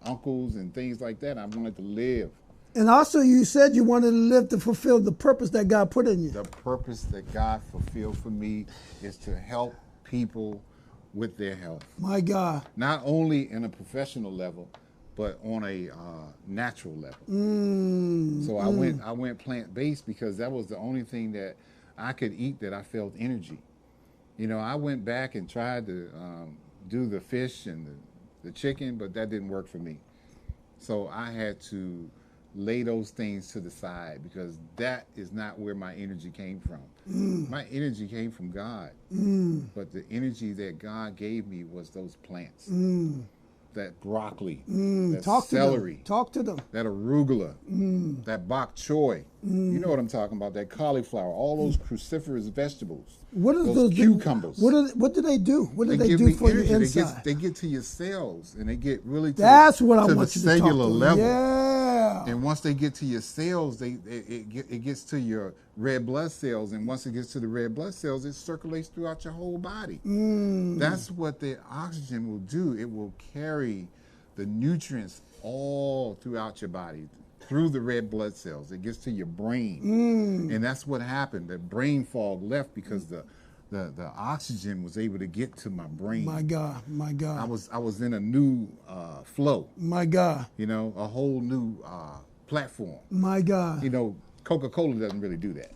uncles and things like that. I wanted to live. And also, you said you wanted to live to fulfill the purpose that God put in you. The purpose that God fulfilled for me is to help people with their health. My God. Not only in a professional level, but on a natural level. So I went plant-based because that was the only thing that I could eat that I felt energy. You know, I went back and tried to do the fish and the chicken, but that didn't work for me. So I had to lay those things to the side because that is not where my energy came from. My energy came from God. But the energy that God gave me was those plants. That broccoli, that celery, Talk to them. that arugula, that bok choy. You know what I'm talking about, that cauliflower, all those cruciferous vegetables. What are those cucumbers? What do they do? What do they give do me for energy. your inside? They get to your cells, and they get really to That's what I to want the you to talk cellular to. level. Yeah. And once they get to your cells, it gets to your red blood cells, and once it gets to the red blood cells, it circulates throughout your whole body. That's what the oxygen will do. It will carry the nutrients all throughout your body, through the red blood cells. It gets to your brain, and that's what happened. The brain fog left because the oxygen was able to get to my brain. My God. My God. I was in a new flow. My God. You know, a whole new platform. My God. You know, Coca-Cola doesn't really do that,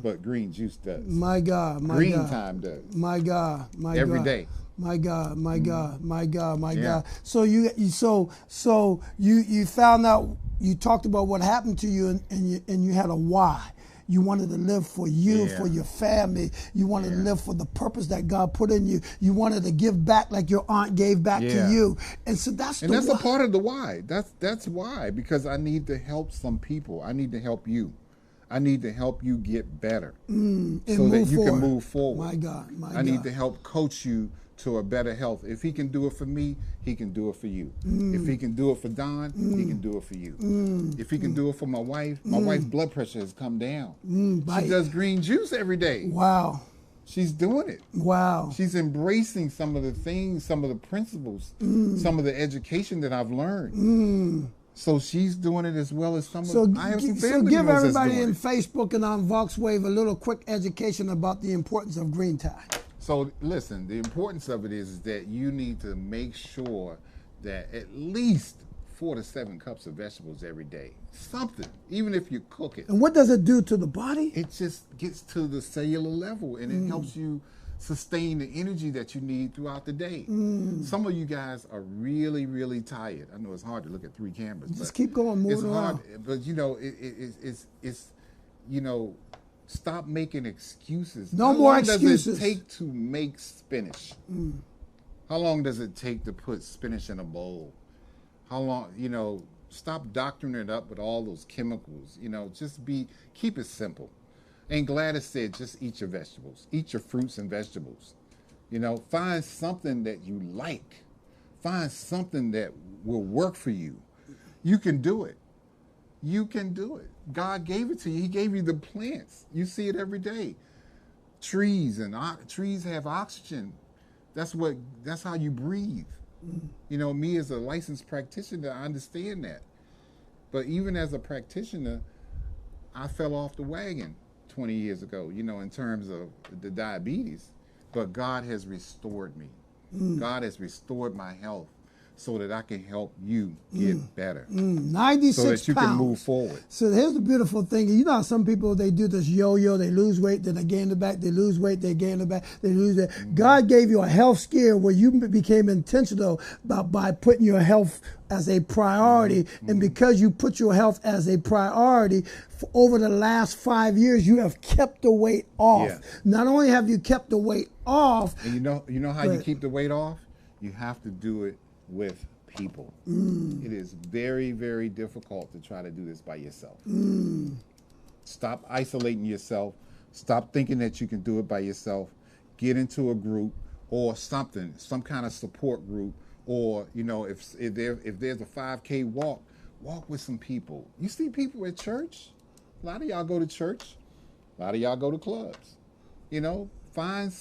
but green juice does. My God. My Green God. time does. My God. My Every God. day. My God, my God, my God, my Yeah. God. So you found out, you talked about what happened to you, and you had a why. You wanted to live for you, Yeah. for your family. You wanted to Yeah. live for the purpose that God put in you. You wanted to give back like your aunt gave back Yeah. to you. And so that's And the that's why. a part of the why. That's why, because I need to help some people. I need to help you. I need to help you get better so that move you forward. can move forward. My God, my I need God. to help coach you to a better health. If he can do it for me, he can do it for you. If he can do it for Don, he can do it for you. If he can do it for my wife's blood pressure has come down. She does green juice every day. Wow. She's doing it. Wow. She's embracing some of the things, some of the principles, some of the education that I've learned. So she's doing it as well as I have some family So give members that's everybody doing in it. Facebook and on VoxWave a little quick education about the importance of green tie. So listen, the importance of it is that you need to make sure that at least 4 to 7 cups of vegetables every day. Something, even if you cook it. And what does it do to the body? It just gets to the cellular level, and it helps you sustain the energy that you need throughout the day. Some of you guys are really, really tired. I know it's hard to look at 3 cameras. Just but keep going, move it's it hard, around. but you know, it's you know, stop making excuses. No How more long excuses. does it take to make spinach? How long does it take to put spinach in a bowl? How long, you know, stop doctoring it up with all those chemicals. You know, keep it simple. And Gladys said, just eat your vegetables. Eat your fruits and vegetables. You know, find something that you like. Find something that will work for you. You can do it. You can do it. God gave it to you. He gave you the plants. You see it every day. Trees trees have oxygen. That's how you breathe. You know, me as a licensed practitioner, I understand that. But even as a practitioner, I fell off the wagon 20 years ago, you know, in terms of the diabetes. But God has restored me. God has restored my health so that I can help you get better. 96 so that you pounds. can move forward. So here's the beautiful thing. You know how some people, they do this yo-yo, they lose weight, then they gain it back, they lose weight, they gain it back, they lose it. God gave you a health scare where you became intentional by putting your health as a priority. And because you put your health as a priority, over the last 5 years, you have kept the weight off. Yeah. Not only have you kept the weight off. And you know how you keep the weight off? You have to do it with people. It is very, very difficult to try to do this by yourself. Stop isolating yourself. Stop thinking that you can do it by yourself. Get into a group or something, some kind of support group. Or, you know, if there's a 5K walk with some people. You see people at church. A lot of y'all go to church. A lot of y'all go to clubs. You know, find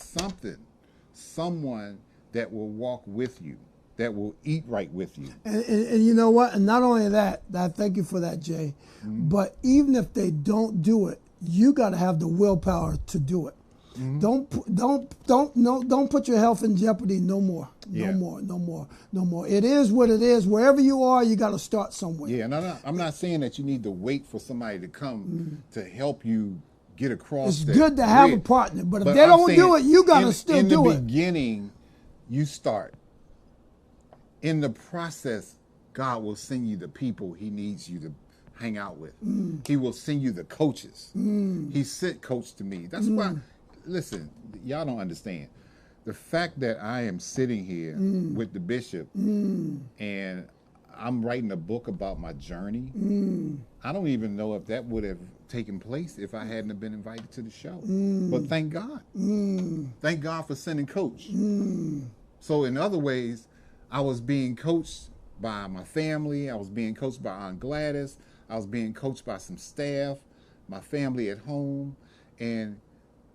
someone that will walk with you, that will eat right with you. And you know what? And not only that, I thank you for that, Jay. But even if they don't do it, you got to have the willpower to do it. Don't put your health in jeopardy no more. No more. It is what it is. Wherever you are, you got to start somewhere. Yeah, and I'm not saying that you need to wait for somebody to come to help you get across. It's good to have a partner, but if they don't do it, you got to still do it. In the beginning, you start. In the process, God will send you the people He needs you to hang out with. He will send you the coaches. He sent coach to me. That's why. Listen, y'all don't understand. The fact that I am sitting here with the bishop and I'm writing a book about my journey, I don't even know if that would have taken place if I hadn't have been invited to the show. But thank God. Thank God for sending Coach. So in other ways, I was being coached by my family. I was being coached by Aunt Gladys. I was being coached by some staff, my family at home. And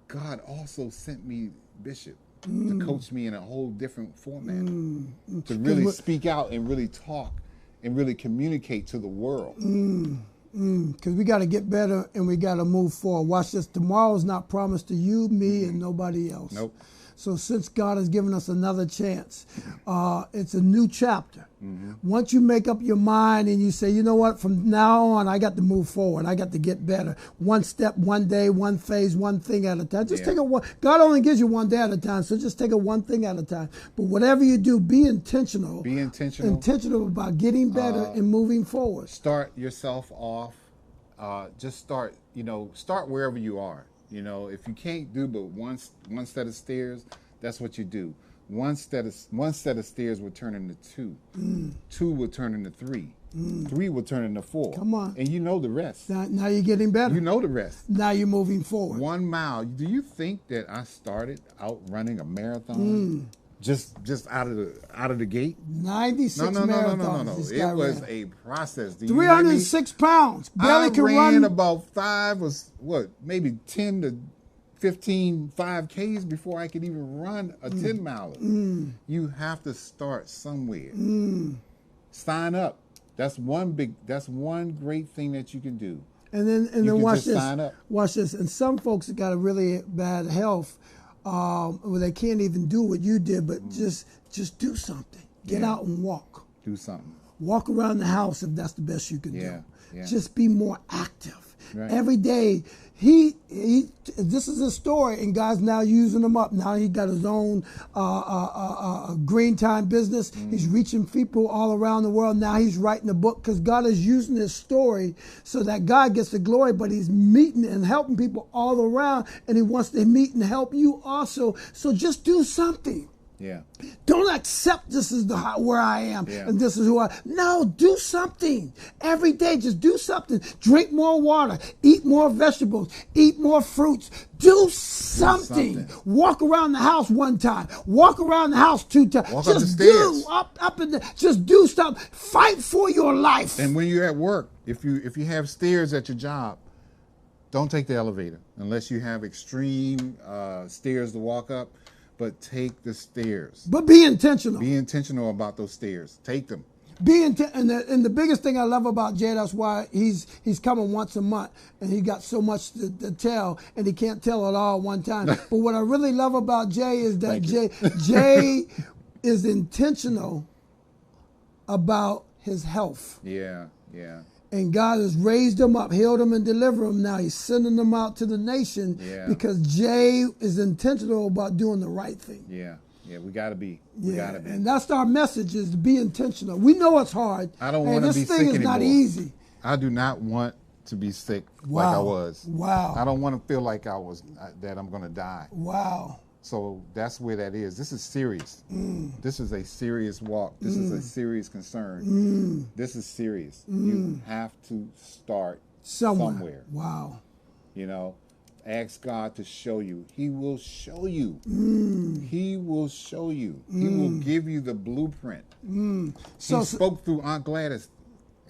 God also sent me Bishop to coach me in a whole different format, to really speak out and really talk and really communicate to the world. Because we got to get better and we got to move forward. Watch this. Tomorrow's not promised to you, me, and nobody else. Nope. So since God has given us another chance, it's a new chapter. Once you make up your mind and you say, you know what, from now on, I got to move forward. I got to get better. One step, one day, one phase, one thing at a time. Just take it one. God only gives you one day at a time, so just take it one thing at a time. But whatever you do, be intentional. Be intentional. Intentional about getting better and moving forward. Start yourself off. Just start, start wherever you are. You know, if you can't do but one set of stairs, that's what you do. One set of stairs will turn into two. Two will turn into three. Three will turn into four. Come on. And you know the rest. Now you're getting better. You know the rest. Now you're moving forward. 1 mile. Do you think that I started out running a marathon just out of the gate? 96 marathons. No. It was a process. 306 pounds. Barely can run. I ran about maybe 10 to 15 5Ks before I could even run a 10 miler. You have to start somewhere. Sign up. That's one great thing that you can do. And then watch this. Sign up. Watch this. And some folks that got a really bad health, where they can't even do what you did, but just do something. Get out and walk. Do something. Walk around the house if that's the best you can do. Yeah. Just be more active. Right. Every day, this is his story, and God's now using him up. Now he got his own green time business. He's reaching people all around the world. Now he's writing a book because God is using his story so that God gets the glory, but he's meeting and helping people all around, and he wants to meet and help you also. So just do something. Yeah. Don't accept this is where I am Yeah. and this is who I. No, do something every day. Just do something. Drink more water. Eat more vegetables. Eat more fruits. Do something. Walk around the house one time. Walk around the house 2 times. Walk just up the stairs. up and just do something. Fight for your life. And when you're at work, if you have stairs at your job, don't take the elevator unless you have extreme stairs to walk up. But take the stairs. But be intentional. Be intentional about those stairs. Take them. And the biggest thing I love about Jay, that's why he's coming once a month, and he got so much to tell, and he can't tell it all at one time. But what I really love about Jay is that Jay is intentional about his health. Yeah, yeah. And God has raised him up, healed him, and delivered him. Now he's sending them out to the nation because Jay is intentional about doing the right thing. Yeah, yeah, we got to be. And that's our message, is to be intentional. We know it's hard. I don't want to be sick anymore. This thing is not easy. I do not want to be sick like I was. Wow. I don't want to feel like that I'm going to die. Wow. So that's where that is. This is serious. This is a serious walk. This is a serious concern. This is serious. You have to start somewhere. Wow. You know, ask God to show you. He will show you. He will show you. He will give you the blueprint. He spoke through Aunt Gladys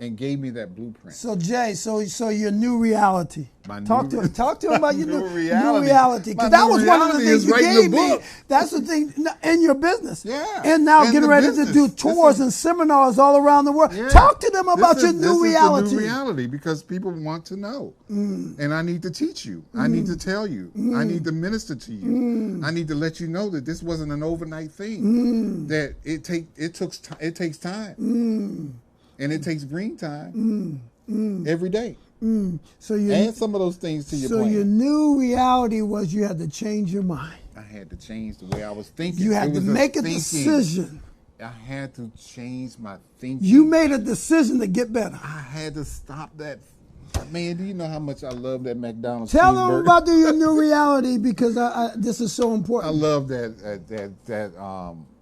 and gave me that blueprint. So Jay, so your new reality. Talk to him about your new reality. Because that was one of the things you gave me. That's the thing in your business. Yeah. And now getting ready to do tours and seminars all around the world. Yeah. Talk to them about your new reality. This is the new reality, because people want to know. And I need to teach you. I need to tell you. I need to minister to you. I need to let you know that this wasn't an overnight thing. That it takes time. And it takes green time every day. So add some of those things to your plan. So your new reality was you had to change your mind. I had to change the way I was thinking. You had to make a decision. I had to change my thinking. You made a decision to get better. I had to stop that. Man, do you know how much I love that McDonald's Tell cheeseburger? them about your new reality, because this is so important. I love that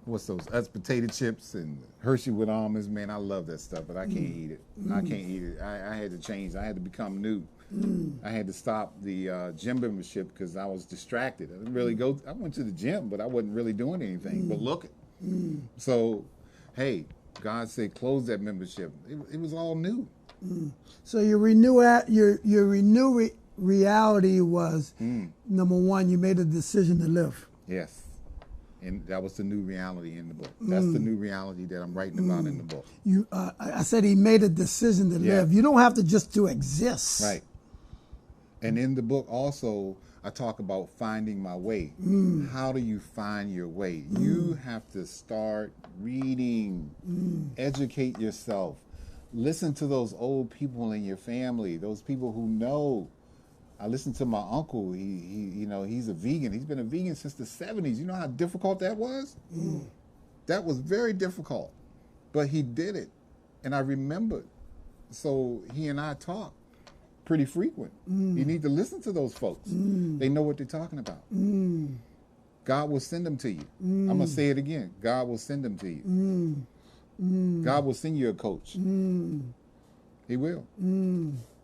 what's those? That's potato chips and Hershey with almonds. Man, I love that stuff, but I can't eat it. I can't eat it. I had to change. I had to become new. I had to stop the gym membership because I was distracted. I didn't really go. I went to the gym, but I wasn't really doing anything but looking. So, hey, God said close that membership. It was all new. So your reality was number one, you made a decision to live. Yes. And that was the new reality in the book. That's the new reality that I'm writing about in the book. I said he made a decision to live. You don't have to just to exist. Right. And in the book also, I talk about finding my way. How do you find your way? You have to start reading, educate yourself. Listen to those old people in your family, those people who know. I listened to my uncle. He's a vegan. He's been a vegan since the 70s. You know how difficult that was? That was very difficult. But he did it. And I remembered. So he and I talk pretty frequent. You need to listen to those folks. They know what they're talking about. God will send them to you. I'm going to say it again. God will send them to you. God will send you a coach. He will.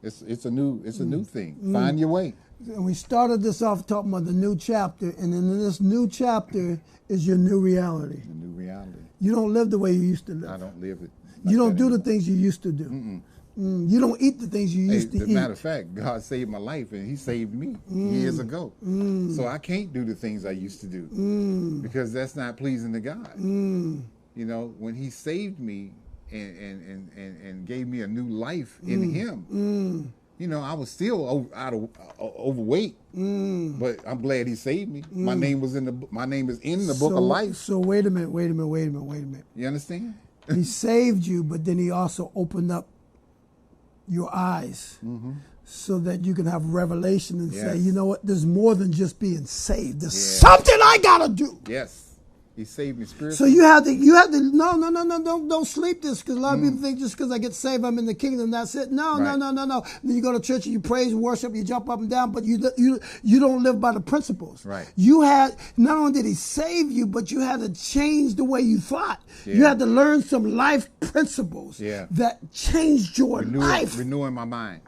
It's a new thing. Find your way. And we started this off talking about the new chapter, and in this new chapter is your new reality. The new reality. You don't live the way you used to live. I don't live it. You don't do the things you used to do. You don't eat the things you used to eat. As a matter of fact, God saved my life, and he saved me years ago. So I can't do the things I used to do because that's not pleasing to God. You know, when he saved me and gave me a new life in him, you know, I was still overweight, but I'm glad he saved me. My name is in the book of life. So wait a minute. You understand? He saved you, but then he also opened up your eyes so that you can have revelation and say, you know what, there's more than just being saved. There's something I got to do. Yes. He saved me spiritually. So you had to no, don't sleep this, because a lot of people think just because I get saved, I'm in the kingdom, that's it. No. Then you go to church and you praise, worship, you jump up and down, but you don't live by the principles. Right. You had, not only did he save you, but you had to change the way you thought. Yeah. You had to learn some life principles that changed your life. Renewing my mind.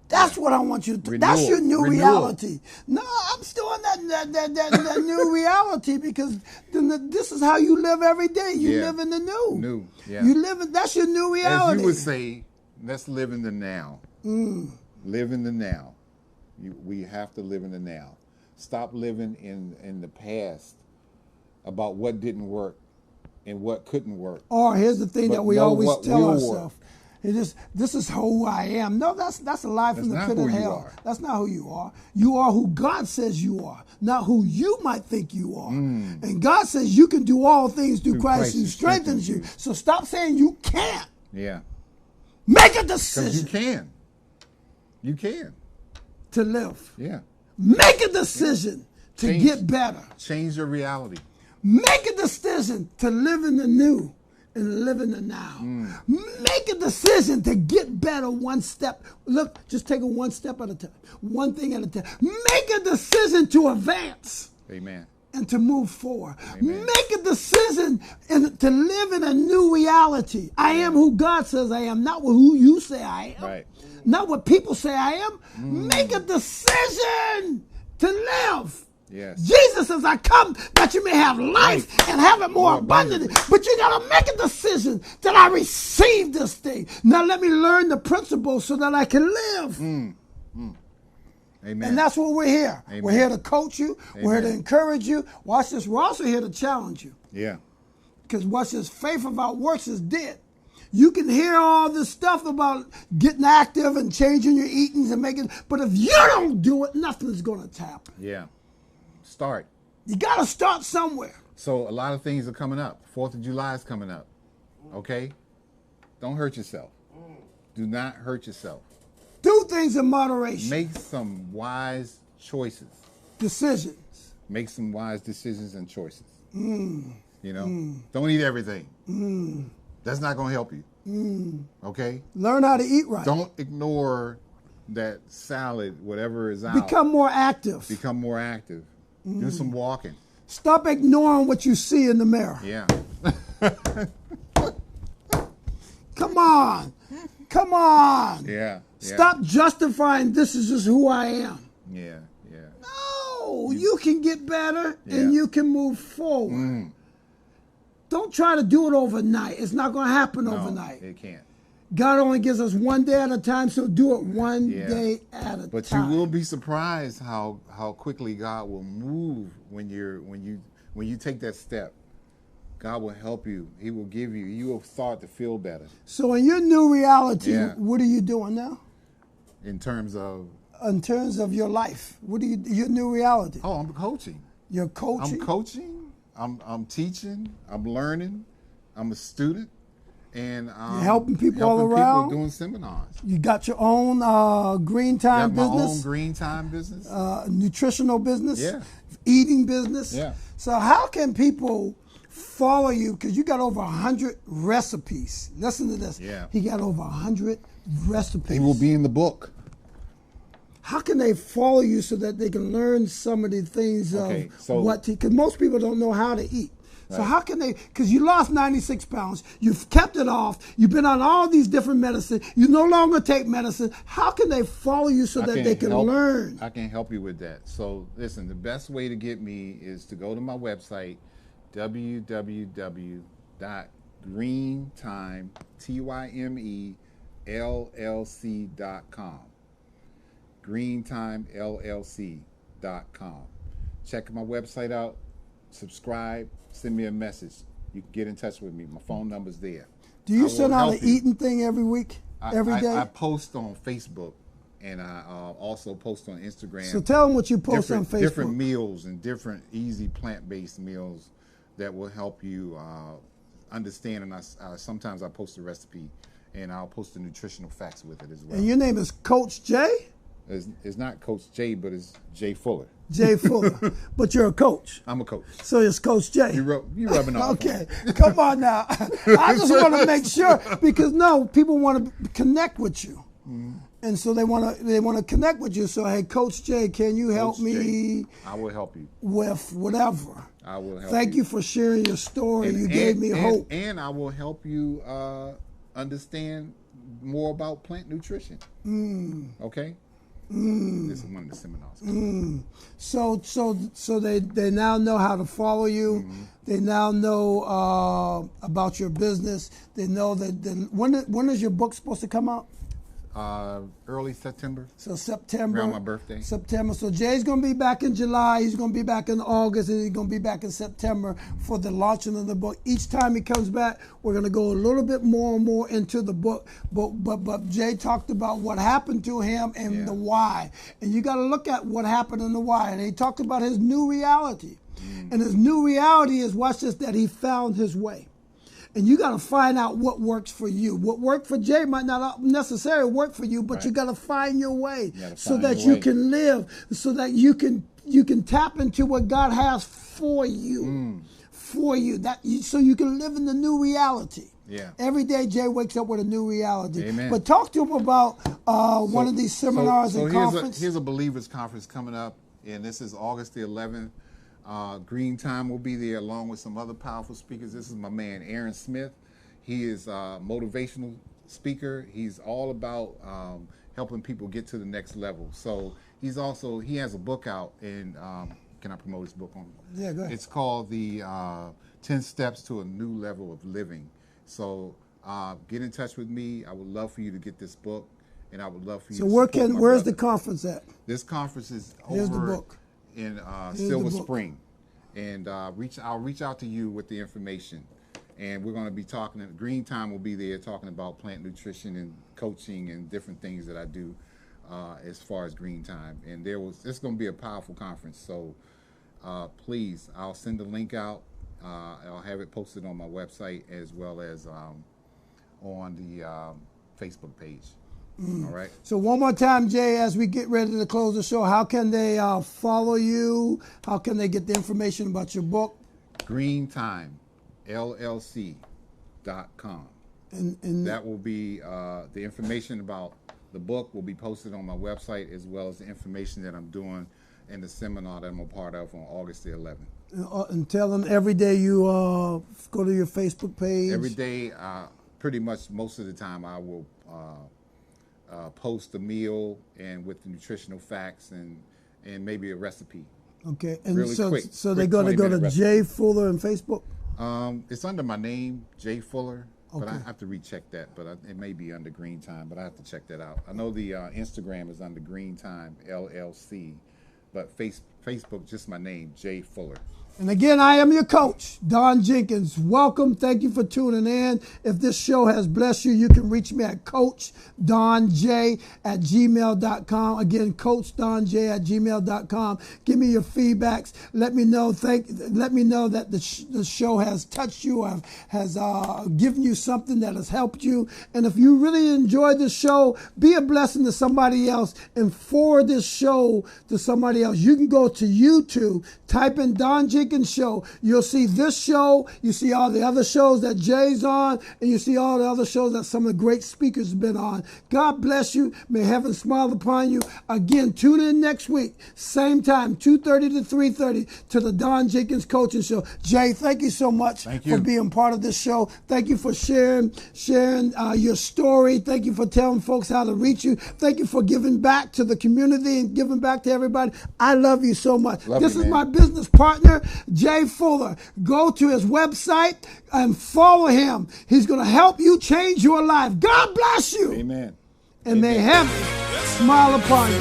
That's what I want you to do. That's your new reality. No, I'm still in that new reality, because this is how you live every day. You live in the new. You live in, that's your new reality. As you would say, let's live in the now. Live in the now. We have to live in the now. Stop living in the past about what didn't work and what couldn't work. Or here's the thing that we always tell ourselves. This is who I am. No, that's a lie from the pit of hell. That's not who you are. You are who God says you are, not who you might think you are. And God says you can do all things through Christ who strengthens you. So stop saying you can't. Yeah. Make a decision. Because you can. You can. To live. Yeah. Make a decision to get better. Change your reality. Make a decision to live in the new and live in the now. Make a decision to get better one step. Look, just take it one step at a time. One thing at a time. Make a decision to advance. Amen. And to move forward. Amen. Make a decision to live in a new reality. I am who God says I am, not who you say I am. Right. Not what people say I am. Make a decision to live. Yes. Jesus says, I come that you may have life and have it more abundantly. But you got to make a decision that I receive this thing. Now let me learn the principles so that I can live. Amen. And that's what we're here. Amen. We're here to coach you. Amen. We're here to encourage you. Watch this. We're also here to challenge you. Yeah. Because watch this. Faith without works is dead. You can hear all this stuff about getting active and changing your eatings and making, but if you don't do it, nothing's going to happen. Yeah. Start. You got to start somewhere. So a lot of things are coming up. 4th of July is coming up. Okay? Don't hurt yourself. Do not hurt yourself. Do things in moderation. Make some wise choices. Decisions. Make some wise decisions and choices. You know? Don't eat everything. That's not going to help you. Okay? Learn how to eat right. Don't ignore that salad, whatever is out. Become more active. Become more active. Do some walking. Stop ignoring what you see in the mirror. Yeah. Come on. Come on. Yeah. Stop justifying this is just who I am. Yeah. No, you can get better and you can move forward. Don't try to do it overnight. It's not going to happen overnight. It can't. God only gives us one day at a time, so do it one day at a time. But you will be surprised how quickly God will move when you take that step. God will help you. He will give you. You will start to feel better. So in your new reality, what are you doing now? In terms of? In terms of your life, your new reality? Oh, I'm coaching. You're coaching? I'm coaching. I'm teaching. I'm learning. I'm a student. And you're helping people all around. People doing seminars. You got your own green time business. My own green time business. Nutritional business. Yeah. Eating business. Yeah. So how can people follow you? Because you got over 100 recipes. Listen to this. Yeah. He got over 100 recipes. They will be in the book. How can they follow you so that they can learn some of the things of what to? Because most people don't know how to eat. So how can they, because you lost 96 pounds, you've kept it off, you've been on all these different medicines, you no longer take medicine. How can they follow you so that they can learn? I can help you with that. So listen, the best way to get me is to go to my website, www.greentimellc.com. greentimellc.com. Check my website out, subscribe, send me a message. You can get in touch with me. My phone number's there. Do you send out an eating thing every week, every day? I post on Facebook, and I also post on Instagram. So tell them what you post on Facebook. Different meals and different easy plant-based meals that will help you understand. And sometimes I post a recipe, and I'll post the nutritional facts with it as well. And your name is Coach J? It's not Coach J, but it's Jay Fuller. Jay Fuller. But you're a coach. I'm a coach. So it's Coach J. You rubbing off. Okay. Come on now. I just want to make sure, because people want to connect with you. And so they want to connect with you. So, hey, Coach J, can you help me? I will help you with whatever. I will help. Thank you for sharing your story. You gave me hope. And I will help you understand more about plant nutrition. Okay. This is one of the seminars. So they now know how to follow you. They now know about your business. They know that when is your book supposed to come out? Early September. So September. Around my birthday. September. So Jay's going to be back in July. He's going to be back in August, and he's going to be back in September for the launching of the book. Each time he comes back, we're going to go a little bit more and more into the book. But Jay talked about what happened to him and the why. And you got to look at what happened and the why. And he talked about his new reality. And his new reality is, watch this, that he found his way. And you got to find out what works for you. What worked for Jay might not necessarily work for you, but you got to find your way so that you can live, so that you can tap into what God has for you, so you can live in the new reality. Yeah. Every day Jay wakes up with a new reality. Amen. But talk to him about one of these seminars and conferences. Here's a Believers Conference coming up, and this is August the 11th. Green Time will be there along with some other powerful speakers. This is my man, Aaron Smith. He is a motivational speaker. He's all about helping people get to the next level. So he has a book out, and can I promote his book on? Yeah, go ahead. It's called the 10 Steps to a New Level of Living. So get in touch with me. I would love for you to get this book, and I would love for you to support my brother. Where's the conference at? This conference is Here's over the book. In Silver Spring, and I'll reach out to you with the information, and we're going to be talking. Green Time will be there talking about plant nutrition and coaching and different things that I do as far as Green Time. And it's going to be a powerful conference. So please, I'll send the link out. I'll have it posted on my website as well as on the Facebook page. All right. So one more time, Jay, as we get ready to close the show, how can they follow you? How can they get the information about your book? GreenTimeLLC.com. And that will be the information about the book will be posted on my website, as well as the information that I'm doing in the seminar that I'm a part of on August the 11th. And tell them every day you go to your Facebook page. Every day, pretty much most of the time, I will post a meal and with the nutritional facts and maybe a recipe. Okay, and really so they're going to go to Jay Fuller on Facebook? It's under my name, Jay Fuller, but Okay. I have to recheck that. But it may be under Green Time, but I have to check that out. I know the Instagram is under Green Time LLC, but Facebook, just my name, Jay Fuller. And again, I am your coach, Don Jenkins. Welcome. Thank you for tuning in. If this show has blessed you, you can reach me at CoachDonJ@gmail.com. Again, CoachDonJ@gmail.com. Give me your feedbacks. Let me know. Let me know that the show has touched you, has given you something that has helped you. And if you really enjoyed this show, be a blessing to somebody else and forward this show to somebody else. You can go to YouTube, type in Don Jenkins Show. You'll see this show. You see all the other shows that Jay's on, and you see all the other shows that some of the great speakers have been on. God bless you. May heaven smile upon you. Again, tune in next week, same time, 2:30 to 3:30 to the Don Jenkins Coaching Show. Jay, thank you so much for being part of this show. Thank you for sharing your story. Thank you for telling folks how to reach you. Thank you for giving back to the community and giving back to everybody. I love you so much. This is my business partner, Jay Fuller. Go to his website and follow him. He's going to help you change your life. God bless you. Amen. And may heaven smile upon you.